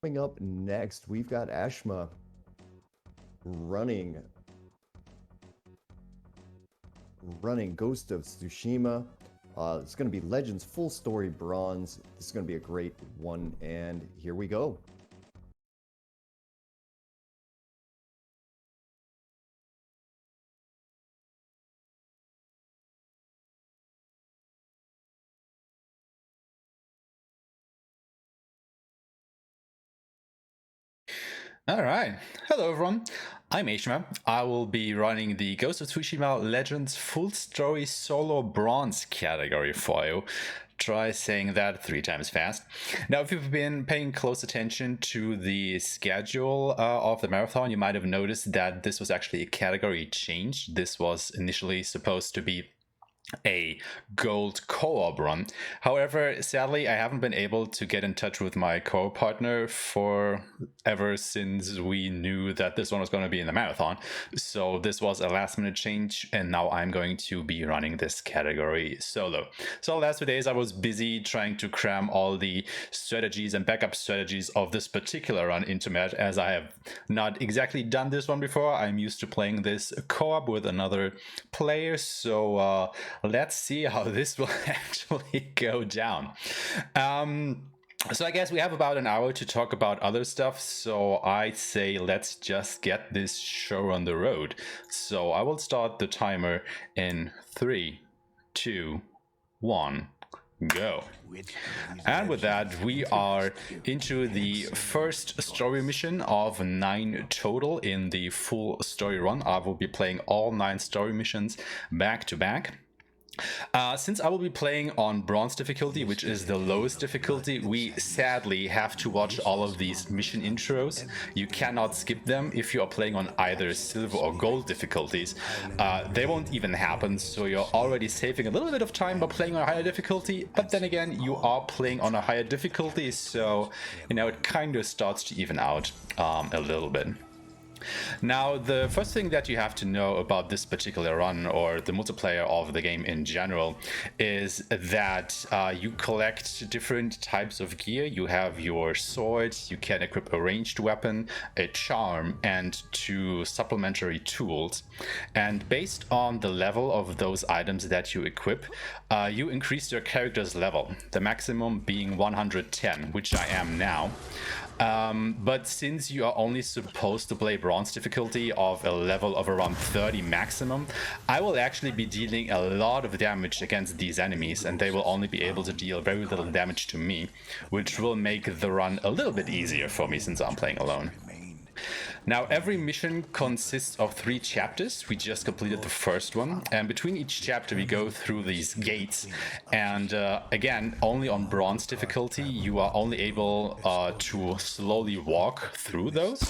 Coming up next, we've got Aeshmah running Ghost of Tsushima. It's going to be Legends full story bronze. This is going to be a great one, and here we go. Alright, hello everyone, I'm Aeshmah. I will be running the Ghost of Tsushima Legends Full Story Solo Bronze category for you. Try saying that 3 times fast. Now, if you've been paying close attention to the schedule of the marathon, you might have noticed that this was actually a category change. This was initially supposed to be a gold co-op run. However, sadly, I haven't been able to get in touch with my co-partner for ever since we knew that this one was going to be in the marathon. So this was a last minute change, and now I'm going to be running this category solo. So the last 2 days I was busy trying to cram all the strategies and backup strategies of this particular run into match, as I have not exactly done this one before. I'm used to playing this co-op with another player, so let's see how this will actually go down. So I guess we have about an hour to talk about other stuff, so I say let's just get this show on the road. So I will start the timer in 3, 2, 1, go. And with that, we are into the first story mission of 9 total in the full story run. I will be playing all 9 story missions back to back. Since I will be playing on bronze difficulty, which is the lowest difficulty, we sadly have to watch all of these mission intros. You cannot skip them if you are playing on either silver or gold difficulties. They won't even happen, so you're already saving a little bit of time by playing on a higher difficulty, but then again, you are playing on a higher difficulty, so, you know, it kind of starts to even out a little bit. Now, the first thing that you have to know about this particular run, or the multiplayer of the game in general, is that you collect different types of gear. You have your sword, you can equip a ranged weapon, a charm, and 2 supplementary tools. And based on the level of those items that you equip, you increase your character's level, the maximum being 110, which I am now. But since you are only supposed to play bronze difficulty of a level of around 30 maximum, I will actually be dealing a lot of damage against these enemies, and they will only be able to deal very little damage to me, which will make the run a little bit easier for me since I'm playing alone. Now, every mission consists of 3 chapters. We just completed the first one, and between each chapter we go through these gates, and again, only on bronze difficulty you are only able to slowly walk through those,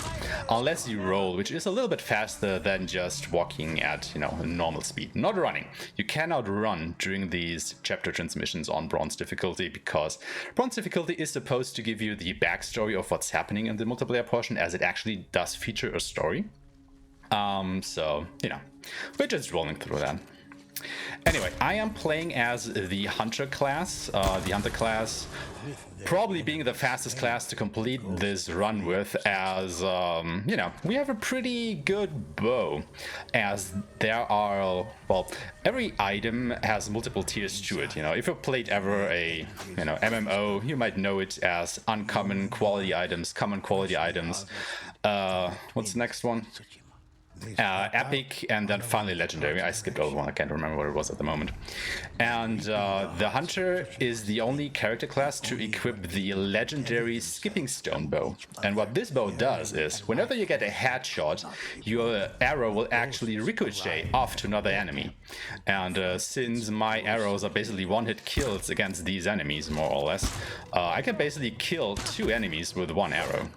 unless you roll, which is a little bit faster than just walking at, you know, normal speed. Not running. You cannot run during these chapter transmissions on bronze difficulty, because bronze difficulty is supposed to give you the backstory of what's happening in the multiplayer portion, as it actually does feature a story. So, you know, we're just rolling through that. Anyway, I am playing as the Hunter class. The Hunter class probably being the fastest class to complete this run with, as, you know, we have a pretty good bow, as there are, well, every item has multiple tiers to it. You know, if you've played ever a, you know, MMO, you might know it as uncommon quality items, common quality items. What's the next one? Epic, and then finally legendary. I skipped over one, I can't remember what it was at the moment. And the Hunter is the only character class to equip the legendary skipping stone bow. And what this bow does is, whenever you get a headshot, your arrow will actually ricochet off to another enemy. And since my arrows are basically one-hit kills against these enemies, more or less, I can basically kill 2 enemies with 1 arrow.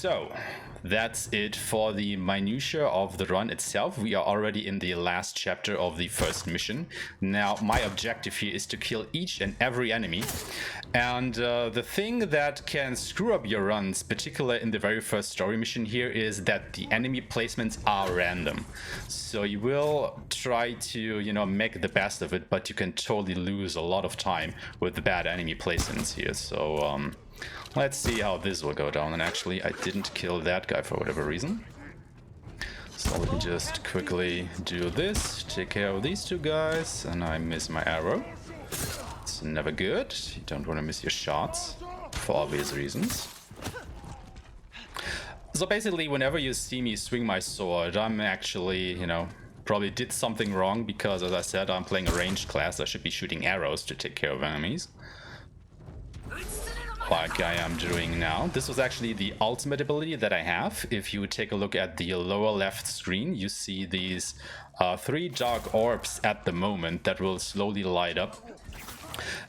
So that's it for the minutia of the run itself. We are already in the last chapter of the first mission. Now my objective here is to kill each and every enemy, and the thing that can screw up your runs, particularly in the very first story mission here, is that the enemy placements are random. So you will try to, you know, make the best of it, but you can totally lose a lot of time with the bad enemy placements here. So let's see how this will go down. And actually, I didn't kill that guy for whatever reason. So let me just quickly do this, take care of these two guys, and I miss my arrow. It's never good. You don't want to miss your shots, for obvious reasons. So basically, whenever you see me swing my sword, I'm actually, you know, probably did something wrong, because as I said, I'm playing a ranged class. I should be shooting arrows to take care of enemies, like I am doing now. This was actually the ultimate ability that I have. If you take a look at the lower left screen, you see these 3 dark orbs at the moment that will slowly light up.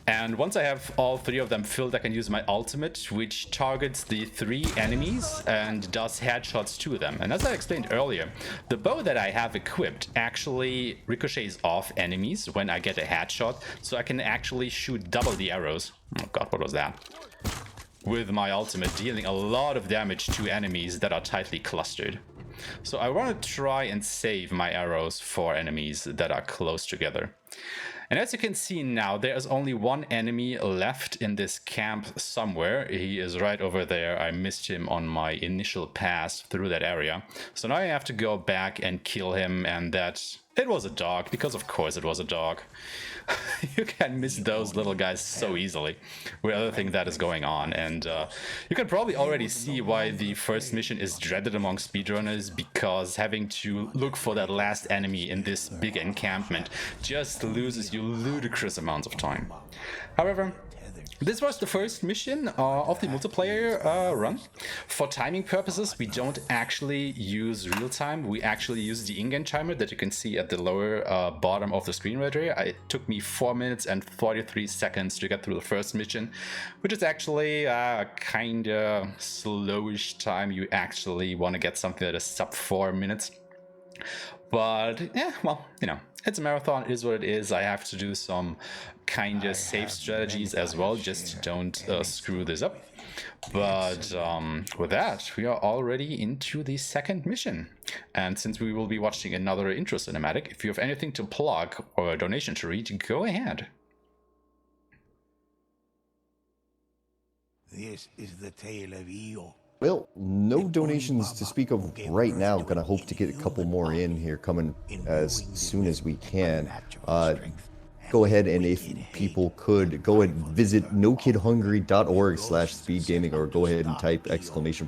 And once I have all 3 of them filled, I can use my ultimate, which targets the 3 enemies and does headshots to them. And as I explained earlier, the bow that I have equipped actually ricochets off enemies when I get a headshot, so I can actually shoot double the arrows. Oh god, what was that? With my ultimate, dealing a lot of damage to enemies that are tightly clustered. So I want to try and save my arrows for enemies that are close together. And as you can see now, there is only 1 enemy left in this camp somewhere. He is right over there. I missed him on my initial pass through that area. So now I have to go back and kill him, and that... It was a dog, because of course it was a dog. You can miss those little guys so easily with everything that is going on. And you can probably already see why the first mission is dreaded among speedrunners, because having to look for that last enemy in this big encampment just loses you ludicrous amounts of time. However, this was the first mission of the multiplayer run. For timing purposes, we don't actually use real time. We actually use the in-game timer that you can see at the lower bottom of the screen right here. It took me 4 minutes and 43 seconds to get through the first mission, which is actually a kind of slowish time. You actually want to get something that is sub 4 minutes. But yeah, well, you know, it's a marathon, it is what it is. I have to do some kind of safe strategies as well, just don't screw this up. But with that, we are already into the second mission. And since we will be watching another intro cinematic, if you have anything to plug or a donation to read, go ahead. This is the tale of Io. Well, no donations to speak of right now. Gonna hope to get a couple more in here coming as soon as we can. Go ahead, and if people could, go ahead and visit nokidhungry.org/speedgaming, or go ahead and type exclamation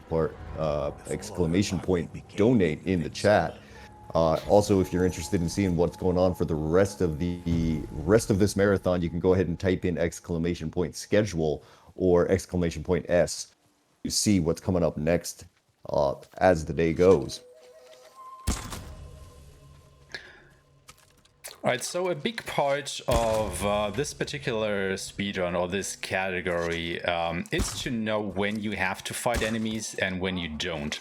point donate in the chat. Also, if you're interested in seeing what's going on for the rest of this marathon, you can go ahead and type in exclamation point schedule or exclamation point S. You see what's coming up next as the day goes. Alright, so a big part of this particular speedrun, or this category, is to know when you have to fight enemies and when you don't.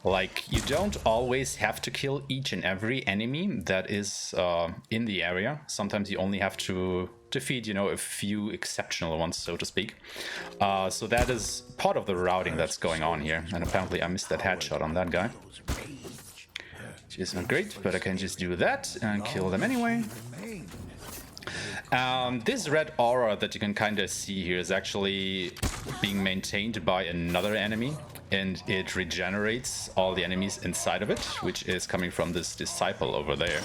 Like, you don't always have to kill each and every enemy that is in the area. Sometimes you only have to defeat, you know, a few exceptional ones, so to speak. So that is part of the routing that's going on here. And apparently I missed that headshot on that guy. Which isn't great, but I can just do that and kill them anyway. This red aura that you can kind of see here is actually being maintained by another enemy, and it regenerates all the enemies inside of it, which is coming from this disciple over there.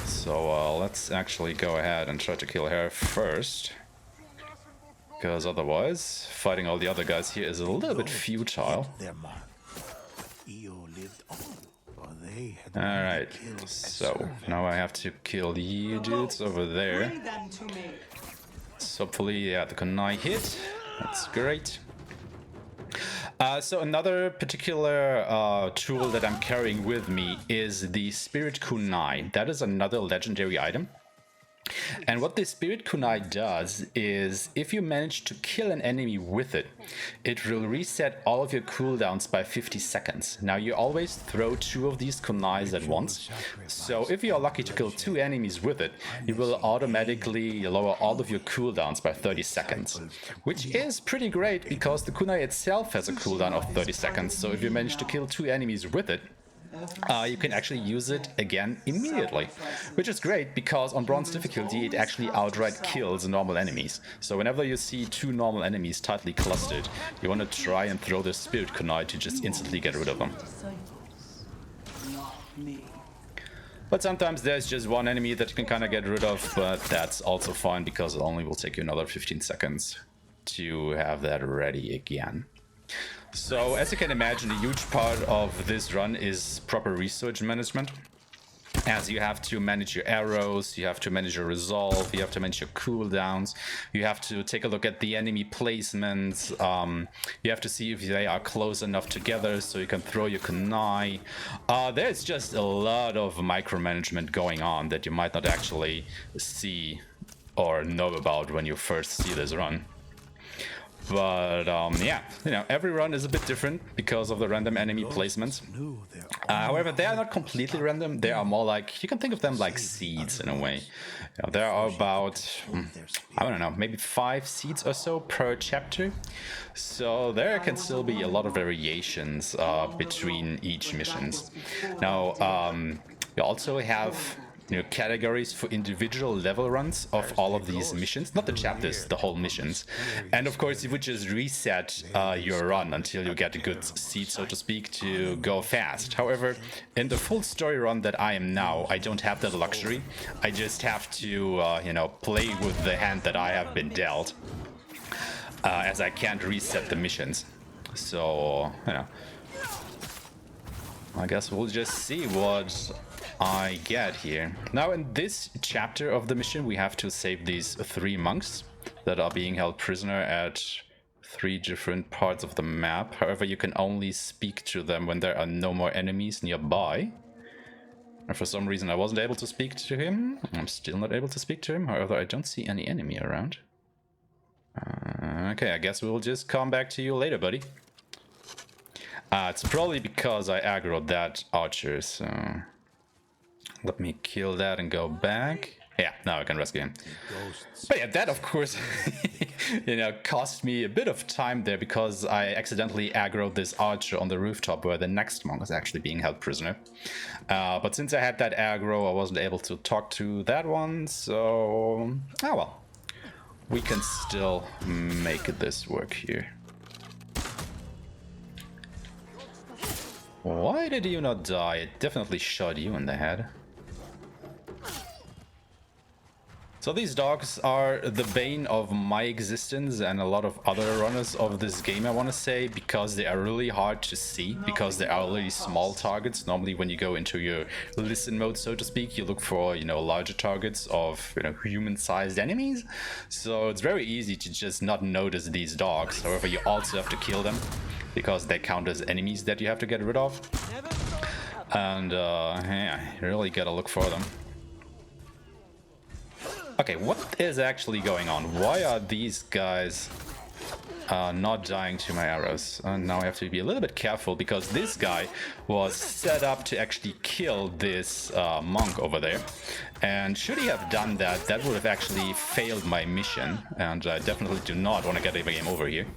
So let's actually go ahead and try to kill her first, because otherwise fighting all the other guys here is a little bit futile. Alright, so now I have to kill the dudes over there. So hopefully, yeah, the kunai hit. That's great. So another particular tool that I'm carrying with me is the Spirit Kunai. That is another legendary item. And what this Spirit Kunai does is, if you manage to kill an enemy with it, it will reset all of your cooldowns by 50 seconds. Now, you always throw 2 of these kunais at once, so if you are lucky to kill 2 enemies with it, you will automatically lower all of your cooldowns by 30 seconds, which is pretty great because the kunai itself has a cooldown of 30 seconds, so if you manage to kill 2 enemies with it, you can actually use it again immediately, which is great because on bronze difficulty it actually outright kills normal enemies. So whenever you see 2 normal enemies tightly clustered, you want to try and throw the Spirit Kunai to just instantly get rid of them. But sometimes there's just one enemy that you can kind of get rid of, but that's also fine because it only will take you another 15 seconds to have that ready again. So, as you can imagine, a huge part of this run is proper research management, as you have to manage your arrows, you have to manage your resolve, you have to manage your cooldowns, you have to take a look at the enemy placements, you have to see if they are close enough together so you can throw your kunai. There's just a lot of micromanagement going on that you might not actually see or know about when you first see this run. But yeah, you know, every run is a bit different because of the random enemy placements. However, they are not completely random. They are more like, you can think of them like seeds in a way. You know, there are about, I don't know, maybe 5 seeds or so per chapter. So there can still be a lot of variations between each missions. Now, you also have categories for individual level runs of all of these missions, not the chapters, the whole missions. And of course, you would just reset your run until you get a good seed, so to speak, to go fast. However, in the full story run that I am now, I don't have that luxury. I just have to, play with the hand that I have been dealt, as I can't reset the missions. So, I guess we'll just see what I get here. Now, in this chapter of the mission, we have to save these 3 monks that are being held prisoner at 3 different parts of the map. However, you can only speak to them when there are no more enemies nearby. And for some reason, I wasn't able to speak to him. I'm still not able to speak to him. However, I don't see any enemy around. Okay, I guess we'll just come back to you later, buddy. It's probably because I aggroed that archer, so let me kill that and go back. Yeah, now I can rescue him. But yeah, that of course, cost me a bit of time there because I accidentally aggroed this archer on the rooftop where the next monk is actually being held prisoner. But since I had that aggro, I wasn't able to talk to that one, so oh well. We can still make this work here. Why did you not die? It definitely shot you in the head. So these dogs are the bane of my existence and a lot of other runners of this game, I want to say, because they are really hard to see, because they are really small targets. Normally when you go into your listen mode, so to speak, you look for, larger targets of, human-sized enemies. So it's very easy to just not notice these dogs. However, you also have to kill them because they count as enemies that you have to get rid of. And yeah, you really gotta look for them. Okay, what is actually going on? Why are these guys not dying to my arrows? Now I have to be a little bit careful because this guy was set up to actually kill this monk over there. And should he have done that, that would have actually failed my mission. And I definitely do not want to get a game over here.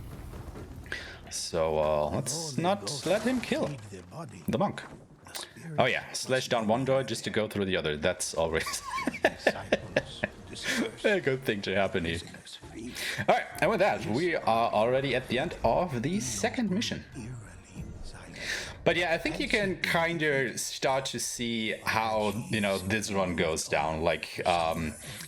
So let's not let him kill the monk. Oh yeah, slash down one door just to go through the other. That's always a good thing to happen here. Alright, and with that, we are already at the end of the second mission. But yeah, I think you can kind of start to see how, this run goes down. Like,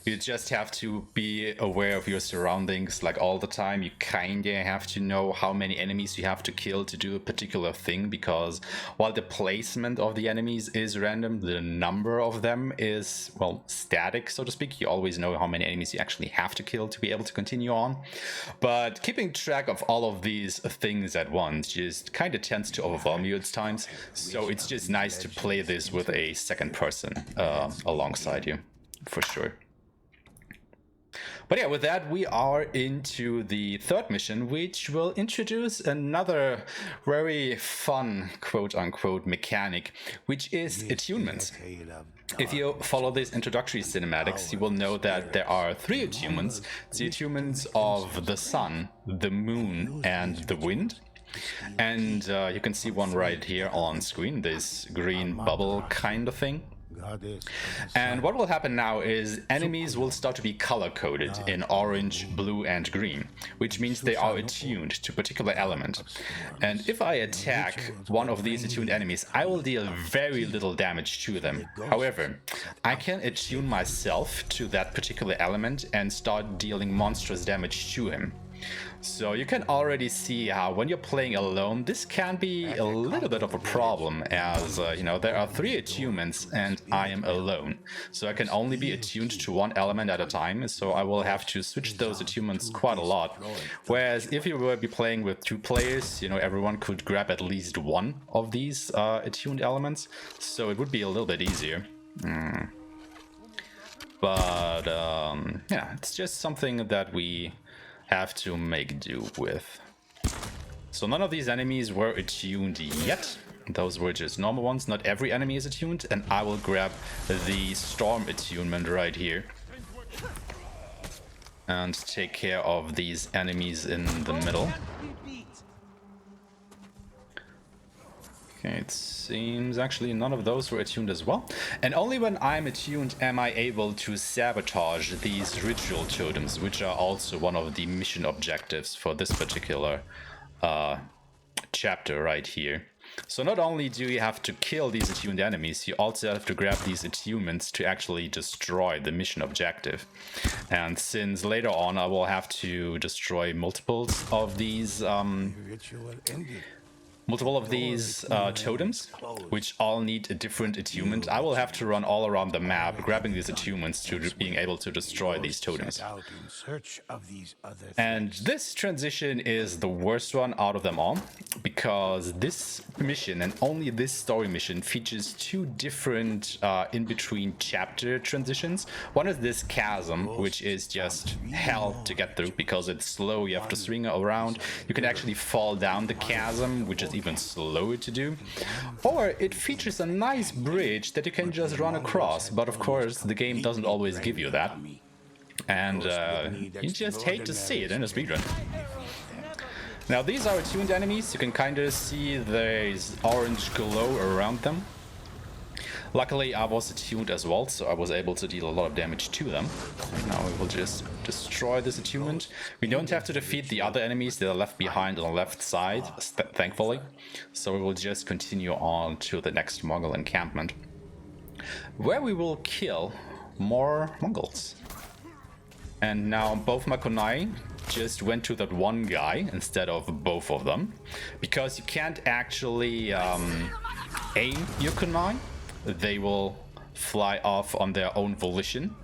you just have to be aware of your surroundings, like, all the time. You kind of have to know how many enemies you have to kill to do a particular thing, because while the placement of the enemies is random, the number of them is, well, static, so to speak. You always know how many enemies you actually have to kill to be able to continue on. But keeping track of all of these things at once just kind of tends to overwhelm you at times, so it's just nice to play this with a second person alongside you, for sure. But yeah, with that, we are into the third mission, which will introduce another very fun, quote-unquote, mechanic, which is attunements. If you follow these introductory cinematics, you will know that there are 3 attunements. The attunements of the sun, the moon, and the wind. And you can see one right here on screen, this green bubble kind of thing. And what will happen now is enemies will start to be color-coded in orange, blue, and green, which means they are attuned to a particular element. And if I attack one of these attuned enemies, I will deal very little damage to them. However, I can attune myself to that particular element and start dealing monstrous damage to him. So you can already see how when you're playing alone, this can be a little bit of a problem, as you know, there are 3 attunements and I am alone. So I can only be attuned to one element at a time, so I will have to switch those attunements quite a lot. Whereas if you were be playing with 2 players, you know, everyone could grab at least one of these attuned elements, so it would be a little bit easier. But yeah, it's just something that we have to make do with. So none of these enemies were attuned yet. Those were just normal ones. Not every enemy is attuned, and I will grab the storm attunement right here and take care of these enemies in the middle. Okay, it seems actually none of those were attuned as well. And only when I'm attuned am I able to sabotage these ritual totems, which are also one of the mission objectives for this particular chapter right here. So not only do you have to kill these attuned enemies, you also have to grab these attunements to actually destroy the mission objective. And since later on I will have to destroy multiples of these totems, which all need a different attunement, I will have to run all around the map, grabbing these attunements to being able to destroy these totems. And this transition is the worst one out of them all, because this mission, and only this story mission, features 2 different in-between chapter transitions. One is this chasm, which is just hell to get through, because it's slow, you have to swing around, you can actually fall down the chasm, which is even slower to do. Or it features a nice bridge that you can just run across, but of course the game doesn't always give you that. And you just hate to see it in a speedrun. Now these are attuned enemies, you can kind of see there's orange glow around them. Luckily I was attuned as well, so I was able to deal a lot of damage to them. And now we will just destroy this attunement. We don't have to defeat the other enemies that are left behind on the left side, thankfully. So we will just continue on to the next Mongol encampment, where we will kill more Mongols. And now both my kunai just went to that one guy instead of both of them, because you can't actually aim your kunai. They will fly off on their own volition,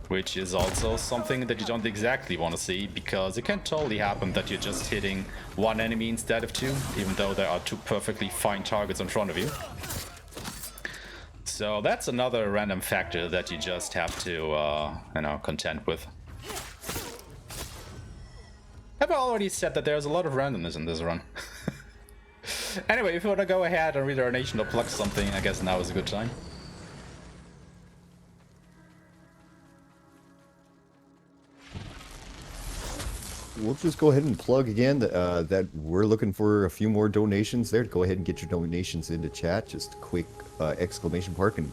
which is also something that you don't exactly want to see, because it can totally happen that you're just hitting one enemy instead of 2, even though there are 2 perfectly fine targets in front of you. So that's another random factor that you just have to, you know, contend with. Have I already said that there's a lot of randomness in this run? Anyway, if you want to go ahead and read our nation or plug something, I guess now is a good time. We'll just go ahead and plug again that we're looking for a few more donations there. Go ahead and get your donations into chat. Just a quick exclamation point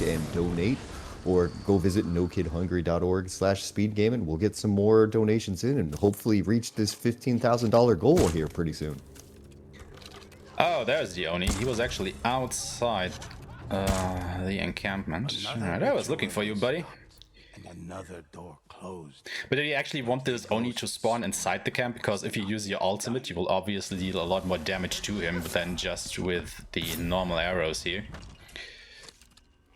and donate. Or go visit nokidhungry.org/speedgaming. We'll get some more donations in and hopefully reach this $15,000 goal here pretty soon. Oh, there's the Oni. He was actually outside the encampment. Alright, I was looking for you, buddy. And another door closed. But do you actually want this Oni to spawn inside the camp? Because if you use your ultimate, you will obviously deal a lot more damage to him than just with the normal arrows here.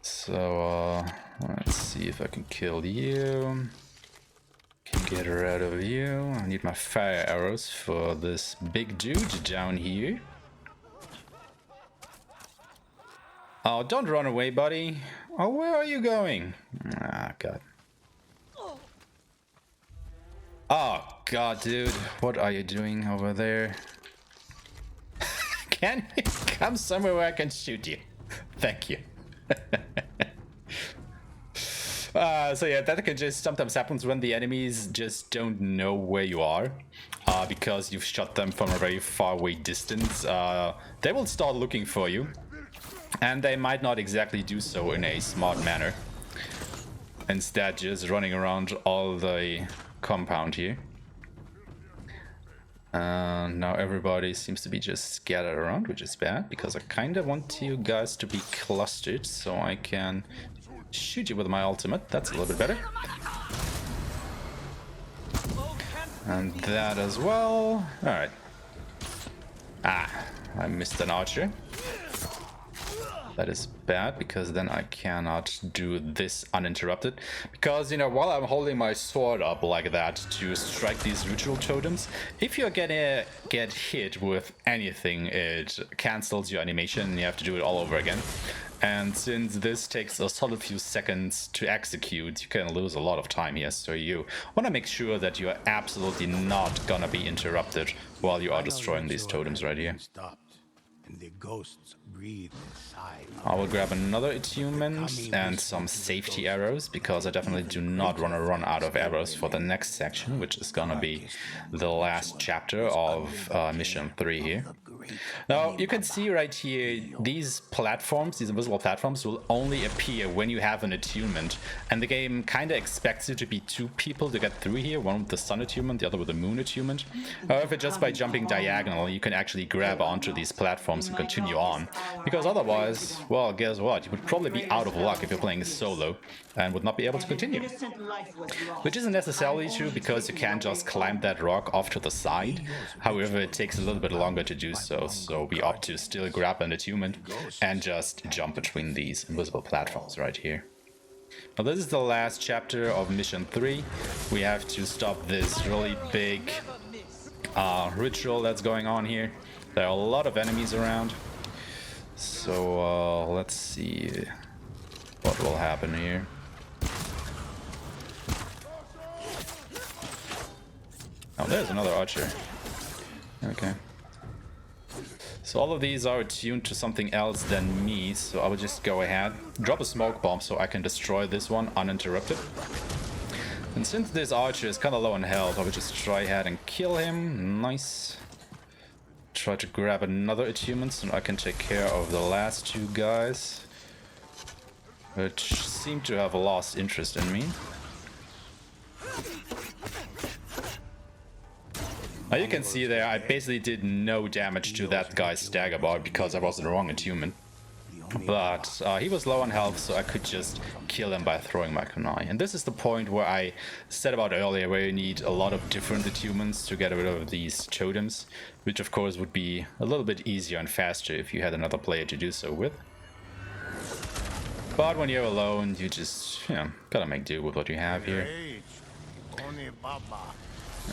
So, let's see if I can kill you. Can get rid of you. I need my fire arrows for this big dude down here. Oh, don't run away, buddy. Oh, where are you going? Ah, God. Oh god, dude, what are you doing over there? Can you come somewhere where I can shoot you? Thank you. So yeah, that can just sometimes happens when the enemies just don't know where you are, because you've shot them from a very far away distance. They will start looking for you, and they might not exactly do so in a smart manner. Instead, just running around all the compound here. Now everybody seems to be just scattered around, which is bad, because I kind of want you guys to be clustered so I can shoot you with my ultimate. That's a little bit better. And that as well. Alright. Ah, I missed an archer. That is bad, because then I cannot do this uninterrupted. Because, you know, while I'm holding my sword up like that to strike these ritual totems, if you're gonna get hit with anything, it cancels your animation and you have to do it all over again. And since this takes a solid few seconds to execute, you can lose a lot of time here. So you want to make sure that you are absolutely not gonna be interrupted while you are destroying these totems right here. And the ghosts breathe a sigh. I will grab another attunement and some safety arrows, because I definitely do not want to run out of arrows for the next section, which is gonna be the last chapter of mission 3 here. Now, you can see right here, these platforms, these invisible platforms, will only appear when you have an attunement. And the game kind of expects you to be 2 people to get through here, one with the sun attunement, the other with the moon attunement. However, just by jumping diagonally, you can actually grab onto these platforms and continue on. Because otherwise, well, guess what? You would probably be out of luck if you're playing solo and would not be able to continue. Which isn't necessarily true, because you can't just climb that rock off to the side. However, it takes a little bit longer to do so we opt to still grab an attunement and just jump between these invisible platforms right here. Now this is the last chapter of mission 3. We have to stop this really big ritual that's going on here. There are a lot of enemies around. So let's see what will happen here. Oh, there's another archer. Okay. So all of these are attuned to something else than me, so I will just go ahead, drop a smoke bomb so I can destroy this one uninterrupted. And since this archer is kind of low on health, I will just try ahead and kill him. Nice. Try to grab another attunement so I can take care of the last 2 guys, which seem to have lost interest in me. Now you can see there, I basically did no damage to that guy's stagger bar because I was in the wrong attunement. But he was low on health, so I could just kill him by throwing my kunai. And this is the point where I said about earlier, where you need a lot of different attunements to get rid of these totems, which of course would be a little bit easier and faster if you had another player to do so with. But when you're alone, you just, you know, gotta make do with what you have here.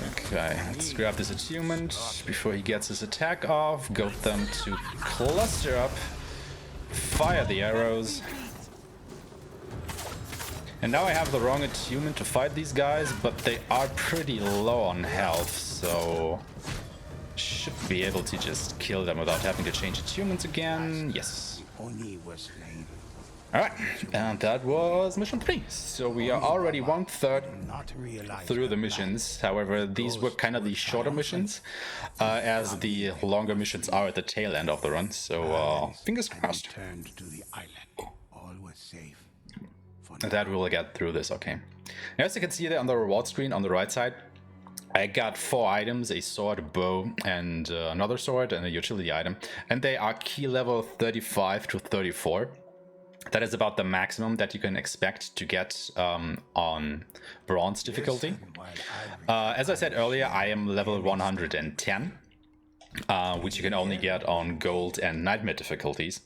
Okay, let's grab this attunement before he gets his attack off, goad them to cluster up, fire the arrows. And now I have the wrong attunement to fight these guys, but they are pretty low on health, so should be able to just kill them without having to change attunements again. Yes. Alright, and that was mission 3. So we are already 1/3 through the missions. However, these were kind of the shorter missions, as the longer missions are at the tail end of the run. So fingers crossed that we will get through this. Okay. As you can see there on the reward screen on the right side, I got 4 items, a sword, a bow, and another sword, and a utility item. And they are key level 35 to 34. That is about the maximum that you can expect to get on bronze difficulty. As I said earlier, I am level 110, which you can only get on gold and nightmare difficulties.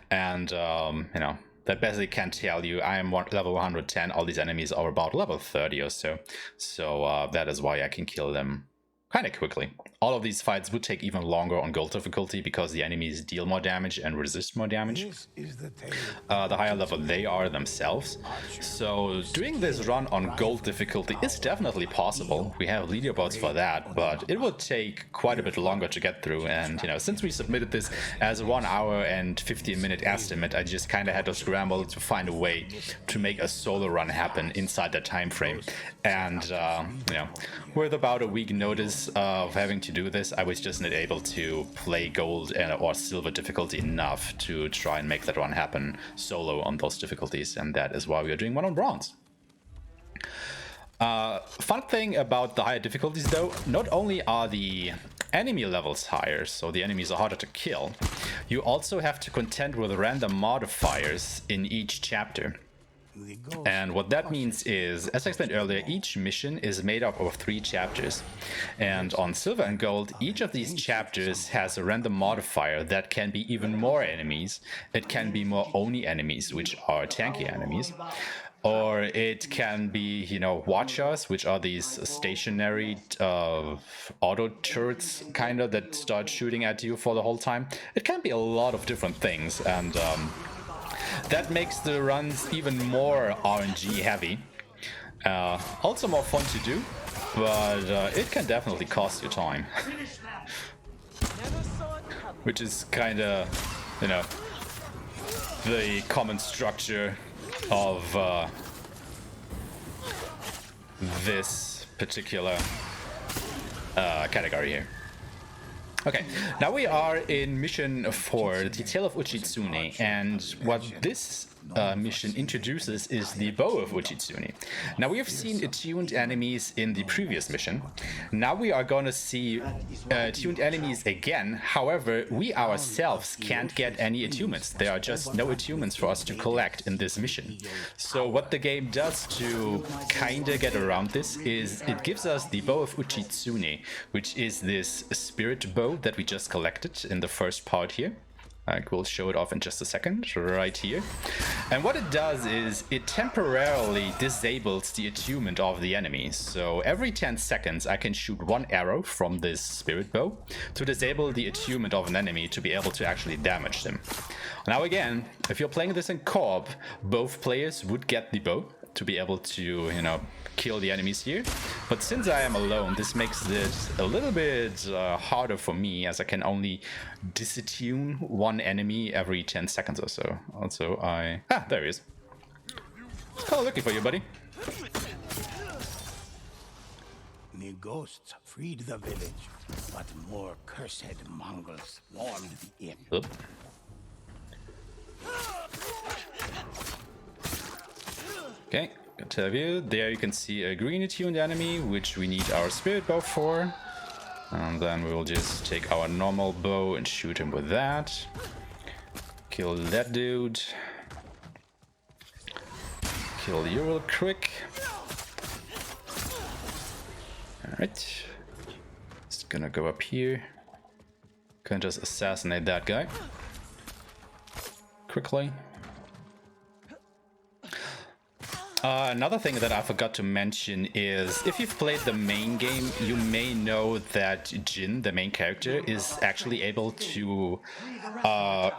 And, you know, that basically can tell you I am level 110, all these enemies are about level 30 or so. So that is why I can kill them kind of quickly all of these fights would take even longer on gold difficulty because the enemies deal more damage and resist more damage. This is the tale. The higher level they are themselves. So doing this run on gold difficulty is definitely possible. We have leaderboards for that, but it would take quite a bit longer to get through. And you know, since we submitted this as a 1 hour and 15-minute estimate, I just kind of had to scramble to find a way to make a solo run happen inside that time frame. And you know, with about a week notice of having to do this, I was just not able to play gold or silver difficulty enough to try and make that run happen solo on those difficulties, and that is why we are doing one on bronze. Fun thing about the higher difficulties though, not only are the enemy levels higher, so the enemies are harder to kill, you also have to contend with random modifiers in each chapter. And what that means is, as I explained earlier, each mission is made up of 3 chapters. And on silver and gold, each of these chapters has a random modifier that can be even more enemies. It can be more Oni enemies, which are tanky enemies. Or it can be, you know, watchers, which are these stationary auto turrets, kind of, that start shooting at you for the whole time. It can be a lot of different things, and that makes the runs even more RNG heavy. Also more fun to do, but it can definitely cost you time. Which is kind of, you know, the common structure of this particular category here. Okay, now we are in mission 4, the Tale of Uchitsune, and what this mission introduces is the Bow of Uchitsune. Now we have seen attuned enemies in the previous mission. Now we are going to see attuned enemies again. However, we ourselves can't get any attunements. There are just no attunements for us to collect in this mission. So what the game does to kinda get around this is it gives us the Bow of Uchitsune, which is this spirit bow that we just collected in the first part here. I will show it off in just a second, right here. And what it does is it temporarily disables the attunement of the enemy. So every 10 seconds I can shoot 1 arrow from this spirit bow to disable the attunement of an enemy to be able to actually damage them. Now again, if you're playing this in co-op, both players would get the bow to be able to, you know, kill the enemies here. But since I am alone, this makes it a little bit harder for me, as I can only disattune 1 enemy every 10 seconds or so. Also, there he is. Oh, looking for you, buddy. The ghosts freed the village, but more cursed Mongols swarmed the inn. Oop. Okay, good to have you. There you can see a green attuned enemy, which we need our spirit bow for. And then we will just take our normal bow and shoot him with that. Kill that dude. Kill you real quick. Alright. Just gonna go up here. Can just assassinate that guy quickly. Another thing that I forgot to mention is, if you've played the main game, you may know that Jin, the main character, is actually able to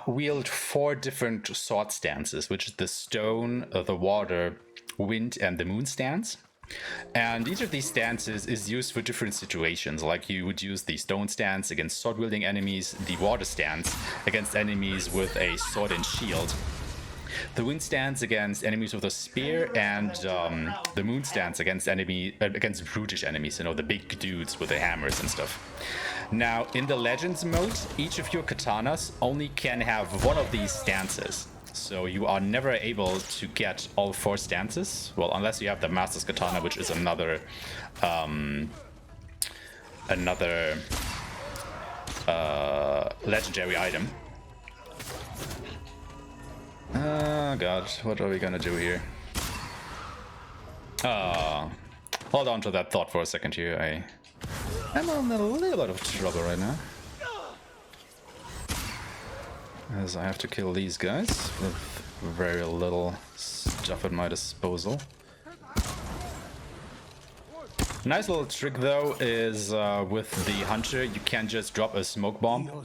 wield 4 different sword stances, which is the stone, the water, wind, and the moon stance. And each of these stances is used for different situations, like you would use the stone stance against sword-wielding enemies, the water stance against enemies with a sword and shield, the wind stance against enemies with a spear, and the moon stance against against brutish enemies, you know, the big dudes with the hammers and stuff. Now, in the Legends mode, each of your katanas only can have 1 of these stances. So you are never able to get all 4 stances. Well, unless you have the Master's Katana, which is another legendary item. Oh god, what are we gonna do here? Hold on to that thought for a second here. I'm in a little bit of trouble right now, as I have to kill these guys with very little stuff at my disposal. Nice little trick though is with the hunter, you can just drop a smoke bomb,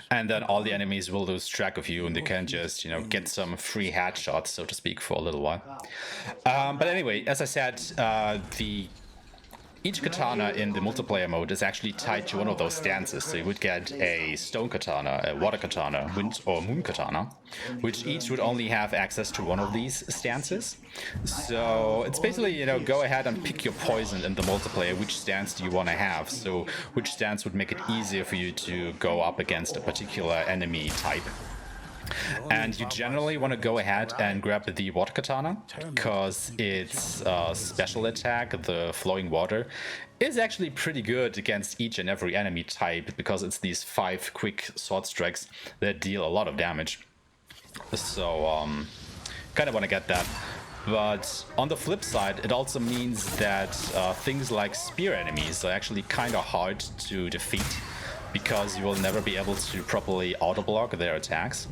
and then all the enemies will lose track of you, and they can just, you know, get some free headshots, so to speak, for a little while. But anyway, as I said, each katana in the multiplayer mode is actually tied to one of those stances. So you would get a stone katana, a water katana, wind or moon katana, which each would only have access to one of these stances. So it's basically, you know, go ahead and pick your poison in the multiplayer. Which stance do you want to have? So which stance would make it easier for you to go up against a particular enemy type? And you generally want to go ahead and grab the water katana, because its special attack, the flowing water, is actually pretty good against each and every enemy type, because it's these 5 quick sword strikes that deal a lot of damage. So kind of want to get that. But on the flip side, it also means that things like spear enemies are actually kind of hard to defeat, because you will never be able to properly auto-block their attacks.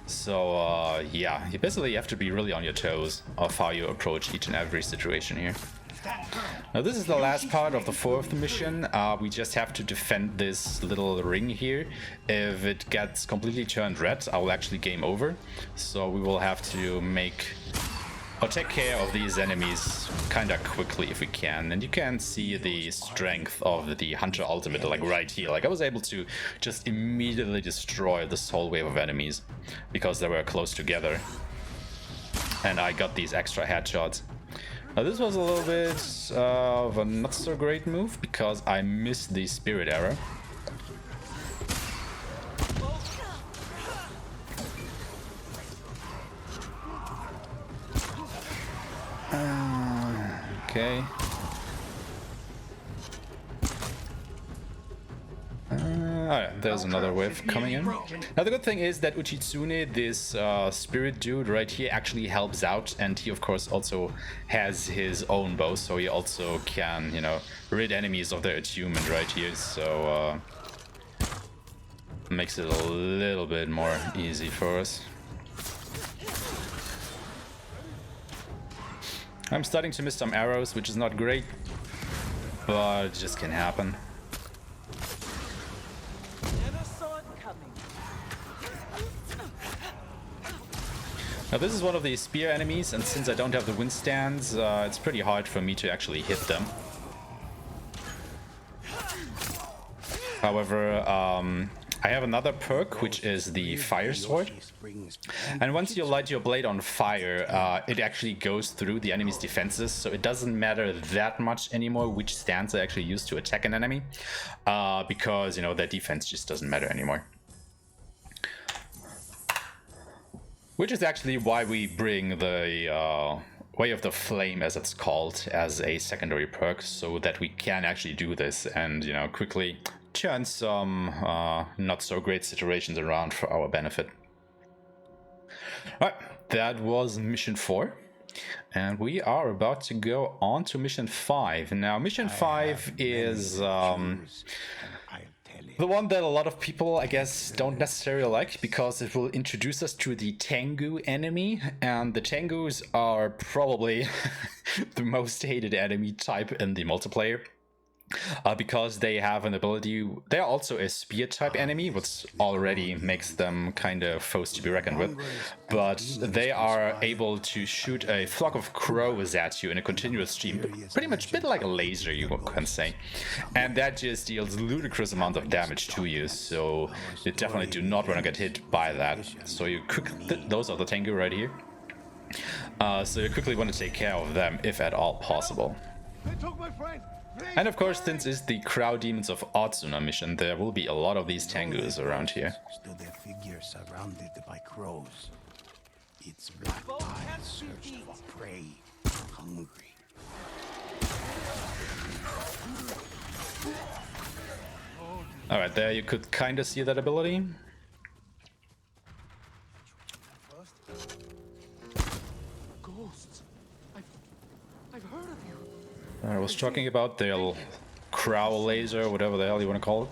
So yeah, you basically have to be really on your toes of how you approach each and every situation here. Now this is the last part of the 4th mission. We just have to defend this little ring here. If it gets completely turned red, I will actually game over. So we will have to take care of these enemies kind of quickly if we can. And you can see the strength of the Hunter ultimate, like right here. Like I was able to just immediately destroy this whole wave of enemies because they were close together. And I got these extra headshots. Now this was a little bit of a not so great move because I missed the spirit arrow. Okay. Alright, there's another wave coming in. Now the good thing is that Uchitsune, this spirit dude right here, actually helps out, and he of course also has his own bow, so he also can, you know, rid enemies of their attunement right here, so makes it a little bit more easy for us. I'm starting to miss some arrows, which is not great, but it just can happen. Now this is one of the spear enemies, and since I don't have the wind stands, it's pretty hard for me to actually hit them. However, I have another perk, which is the fire sword, and once you light your blade on fire, it actually goes through the enemy's defenses, so it doesn't matter that much anymore which stance I actually use to attack an enemy, because, you know, their defense just doesn't matter anymore. Which is actually why we bring the Way of the Flame, as it's called, as a secondary perk, so that we can actually do this and, you know, quickly turn some not so great situations around for our benefit. Alright, that was mission 4. And we are about to go on to mission 5. Now, mission 5 is the one that a lot of people, I guess, don't necessarily like, because it will introduce us to the Tengu enemy, and the Tengus are probably the most hated enemy type in the multiplayer. Because they have an ability, they're also a spear type enemy, which already makes them kind of foes to be reckoned with, but they are able to shoot a flock of crows at you in a continuous stream, pretty much a bit like a laser, you can say, and that just deals ludicrous amount of damage to you, so you definitely do not want to get hit by that. So you those are the Tengu right here, so you quickly want to take care of them if at all possible. And of course, since it's the Crow Demons of Otsuna mission, there will be a lot of these Tengus around here. Stood their figures surrounded by crows. Its black eyes searched for prey, hungry. Alright, there you could kind of see that ability. Ghosts. I've heard of you. I was talking about their Crow laser, whatever the hell you want to call it.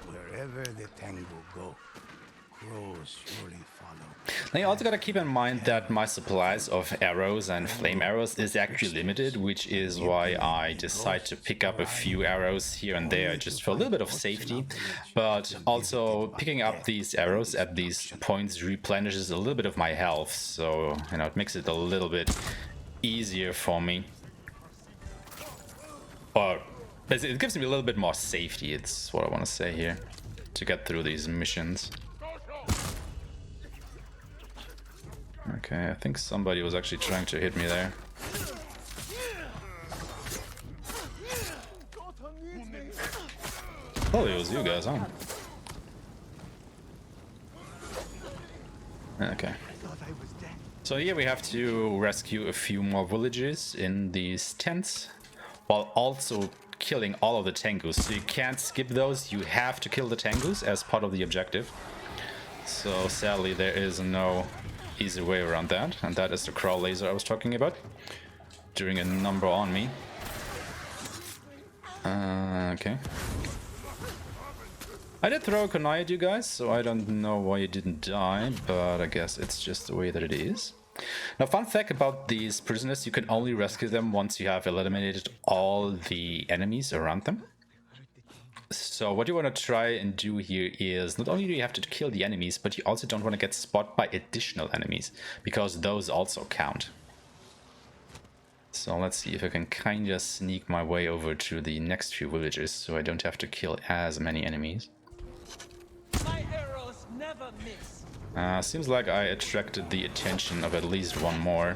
Wherever the Tengu go, crows surely follow. Now you also gotta keep in mind that my supplies of arrows and flame arrows is actually limited, which is why I decide to pick up a few arrows here and there just for a little bit of safety. But also picking up these arrows at these points replenishes a little bit of my health, so you know, it makes it a little bit easier for me. Or it gives me a little bit more safety, it's what I want to say here, to get through these missions. Okay, I think somebody was actually trying to hit me there. Oh, it was you guys, huh? Okay. So here we have to rescue a few more villages in these tents, while also killing all of the Tengus. So you can't skip those, you have to kill the Tengus as part of the objective. So sadly there is no easy way around that, and that is the crawl laser I was talking about, doing a number on me. Okay. I did throw a kunai at you guys, so I don't know why you didn't die, but I guess it's just the way that it is. Now, fun fact about these prisoners, you can only rescue them once you have eliminated all the enemies around them. So what you want to try and do here is not only do you have to kill the enemies, but you also don't want to get spotted by additional enemies, because those also count. So let's see if I can kind of sneak my way over to the next few villages so I don't have to kill as many enemies. My arrows never miss. Seems like I attracted the attention of at least one more.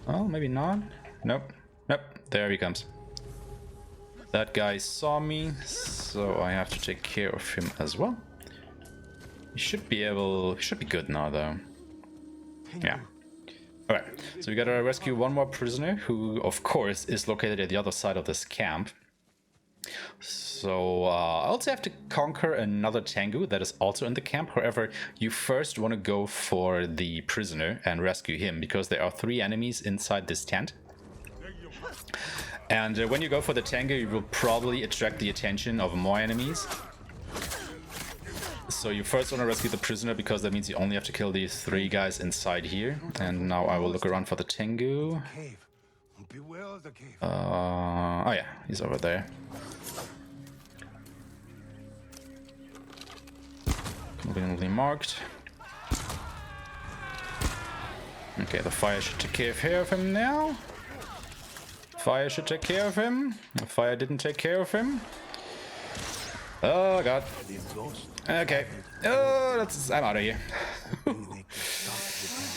Oh, maybe not? Nope. Nope, there he comes. That guy saw me, so I have to take care of him as well. He should be good now though. Yeah. Alright, so we gotta rescue one more prisoner, who of course is located at the other side of this camp. So I also have to conquer another Tengu that is also in the camp. However, you first want to go for the prisoner and rescue him, because there are 3 enemies inside this tent. And when you go for the Tengu, you will probably attract the attention of more enemies. So you first want to rescue the prisoner, because that means you only have to kill these 3 guys inside here. And now I will look around for the Tengu. Oh yeah, he's over there. Conveniently marked. Okay, the fire should take care of him now. Fire should take care of him. The fire didn't take care of him. Oh god. Okay. Oh, I'm out of here.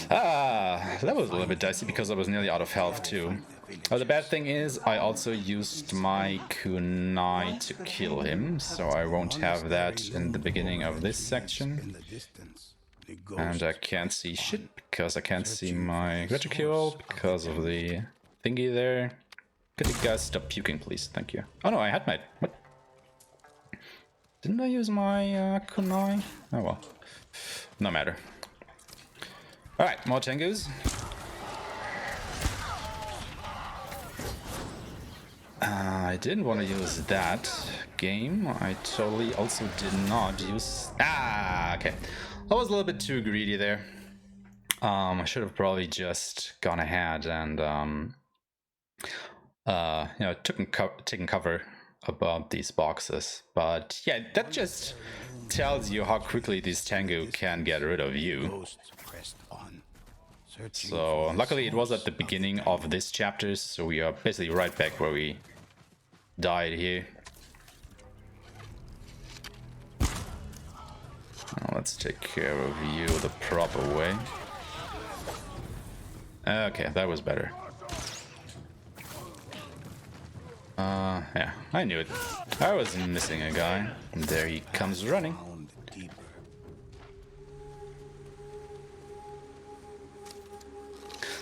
That was a little bit dicey because I was nearly out of health too. The bad thing is I also used my kunai to kill him, so I won't have that in the beginning of this section. And I can't see shit because I can't see my reticule because of the thingy there. Could you guys stop puking, please? Thank you. Oh no, I had my... What? Didn't I use my kunai? Oh well. No matter. Alright, more Tengus. I didn't want to use that game. I totally also did not use... okay. I was a little bit too greedy there. I should have probably just gone ahead and you know, taken cover above these boxes. But yeah, that just tells you how quickly these Tengu can get rid of you. So luckily it was at the beginning of this chapter, so we are basically right back where we died here. Now let's take care of you the proper way. Okay, that was better. Yeah, I knew it. I was missing a guy. And there he comes running.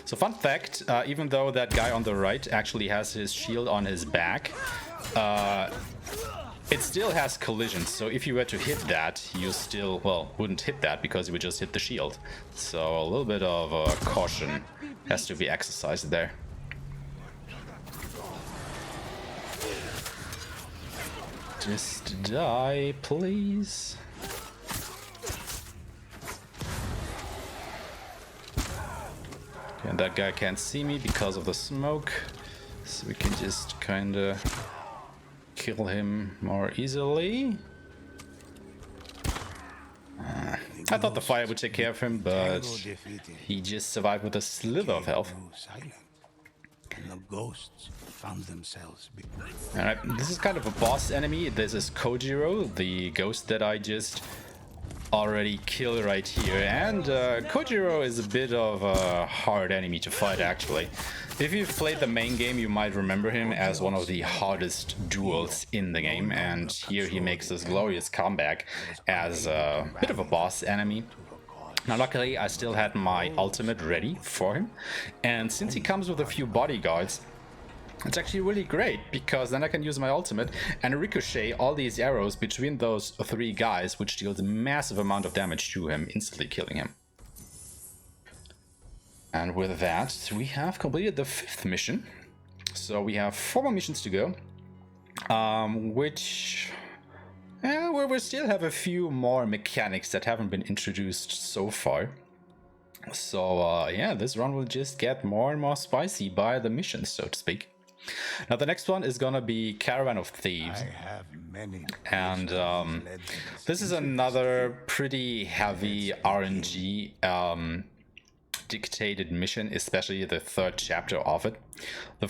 So fun fact, even though that guy on the right actually has his shield on his back, it still has collisions. So if you were to hit that, you still, well, wouldn't hit that because you would just hit the shield. So a little bit of caution has to be exercised there. Just die, please. Okay, and that guy can't see me because of the smoke, so we can just kinda kill him more easily. I thought the fire would take care of him, but he just survived with a slither of health. And the ghosts found themselves. Alright, this is kind of a boss enemy. This is Kojiro, the ghost that I just already killed right here. And Kojiro is a bit of a hard enemy to fight, actually. If you've played the main game, you might remember him as one of the hardest duels in the game. And here he makes this glorious comeback as a bit of a boss enemy. Now luckily I still had my ultimate ready for him, and since he comes with a few bodyguards, it's actually really great, because then I can use my ultimate and ricochet all these arrows between those three guys, which deals a massive amount of damage to him, instantly killing him. And with that, we have completed the 5th mission, so we have 4 more missions to go, where we still have a few more mechanics that haven't been introduced so far. So yeah, this run will just get more and more spicy by the missions, so to speak. Now the next one is gonna be Caravan of Thieves. And this is another pretty heavy RNG dictated mission, especially the 3rd chapter of it. The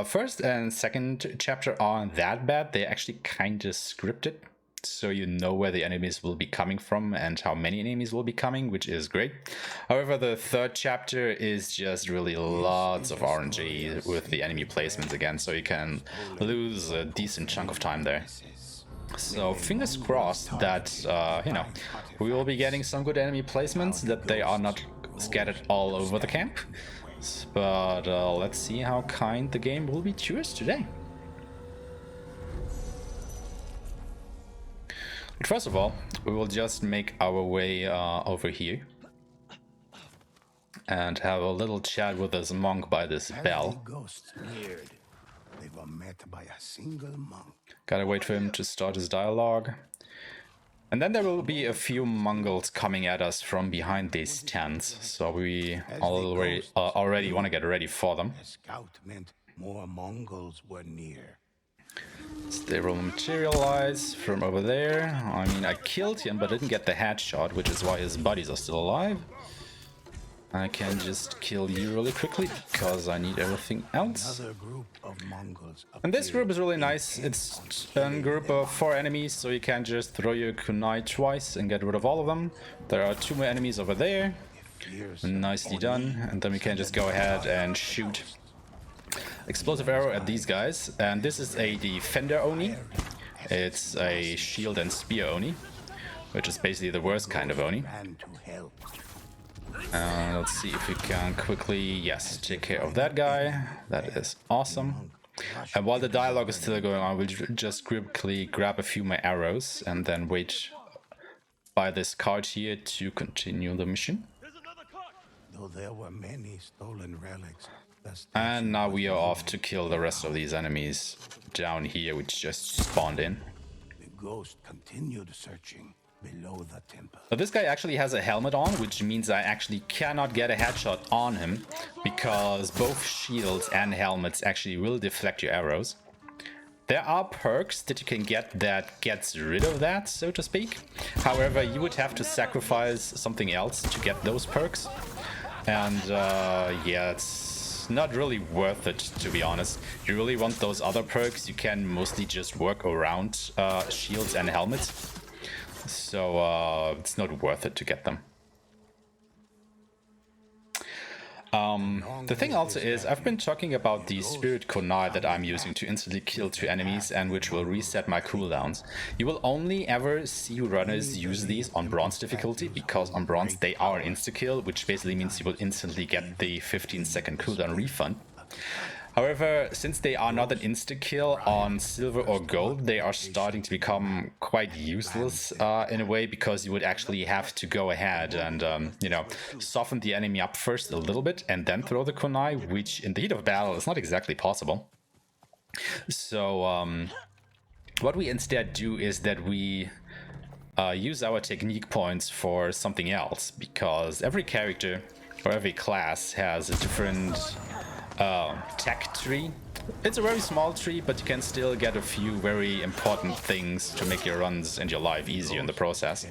first and second chapter aren't that bad. They're actually kind of scripted, so you know where the enemies will be coming from and how many enemies will be coming, which is great. However, the 3rd chapter is just really lots of RNG with the enemy placements again, so you can lose a decent chunk of time there. So fingers crossed that, you know, we will be getting some good enemy placements, that they are not scattered all over the camp. But let's see how kind the game will be to us today. But first of all, we will just make our way over here and have a little chat with this monk by this bell. They were met by a single monk. Gotta wait for him to start his dialogue. And then there will be a few Mongols coming at us from behind these tents, so we already want to get ready for them. A scout meant more Mongols were near. So they will materialize from over there. I mean, I killed him, but didn't get the headshot, which is why his buddies are still alive. I can just kill you really quickly, because I need everything else. Another group of Mongols. And this group is really nice. It's a group of 4 enemies, so you can just throw your kunai twice and get rid of all of them. There are 2 more enemies over there. Nicely done. And then we can just go ahead and shoot explosive arrow at these guys. And this is a defender Oni. It's a shield and spear Oni, which is basically the worst kind of Oni. Let's see if we can quickly, yes, take care of that guy. That is awesome. And while the dialogue is still going on, we'll just quickly grab a few more arrows and then wait by this cart here to continue the mission. Though there were many stolen relics. And now we are off to kill the rest of these enemies down here, which just spawned in. The ghost continued searching below the temple. So this guy actually has a helmet on, which means I actually cannot get a headshot on him, because both shields and helmets actually will deflect your arrows. There are perks that you can get that gets rid of that, so to speak. However, you would have to sacrifice something else to get those perks. And yeah, it's not really worth it, to be honest. If you really want those other perks, you can mostly just work around shields and helmets. So it's not worth it to get them. The thing also is, I've been talking about the spirit kunai that I'm using to instantly kill 2 enemies and which will reset my cooldowns. You will only ever see runners use these on bronze difficulty, because on bronze they are insta-kill, which basically means you will instantly get the 15-second cooldown refund. However, since they are not an insta-kill on silver or gold, they are starting to become quite useless in a way, because you would actually have to go ahead and, you know, soften the enemy up first a little bit and then throw the kunai, which in the heat of battle is not exactly possible. So, what we instead do is that we use our technique points for something else, because every character or every class has a different tech tree. It's a very small tree, but you can still get a few very important things to make your runs and your life easier in the process.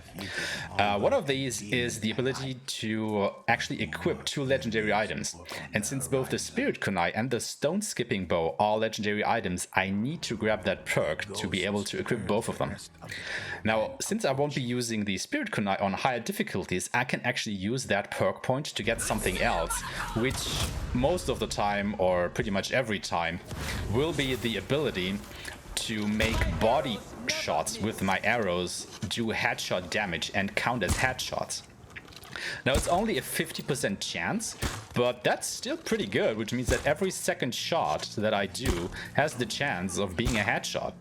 One of these is the ability to actually equip 2 legendary items. And since both the Spirit Kunai and the Stone Skipping Bow are legendary items, I need to grab that perk to be able to equip both of them. Now, since I won't be using the Spirit Kunai on higher difficulties, I can actually use that perk point to get something else, which most of the time, or pretty much every time, will be the ability to make body shots with my arrows do headshot damage and count as headshots. Now, it's only a 50% chance, but that's still pretty good, which means that every second shot that I do has the chance of being a headshot.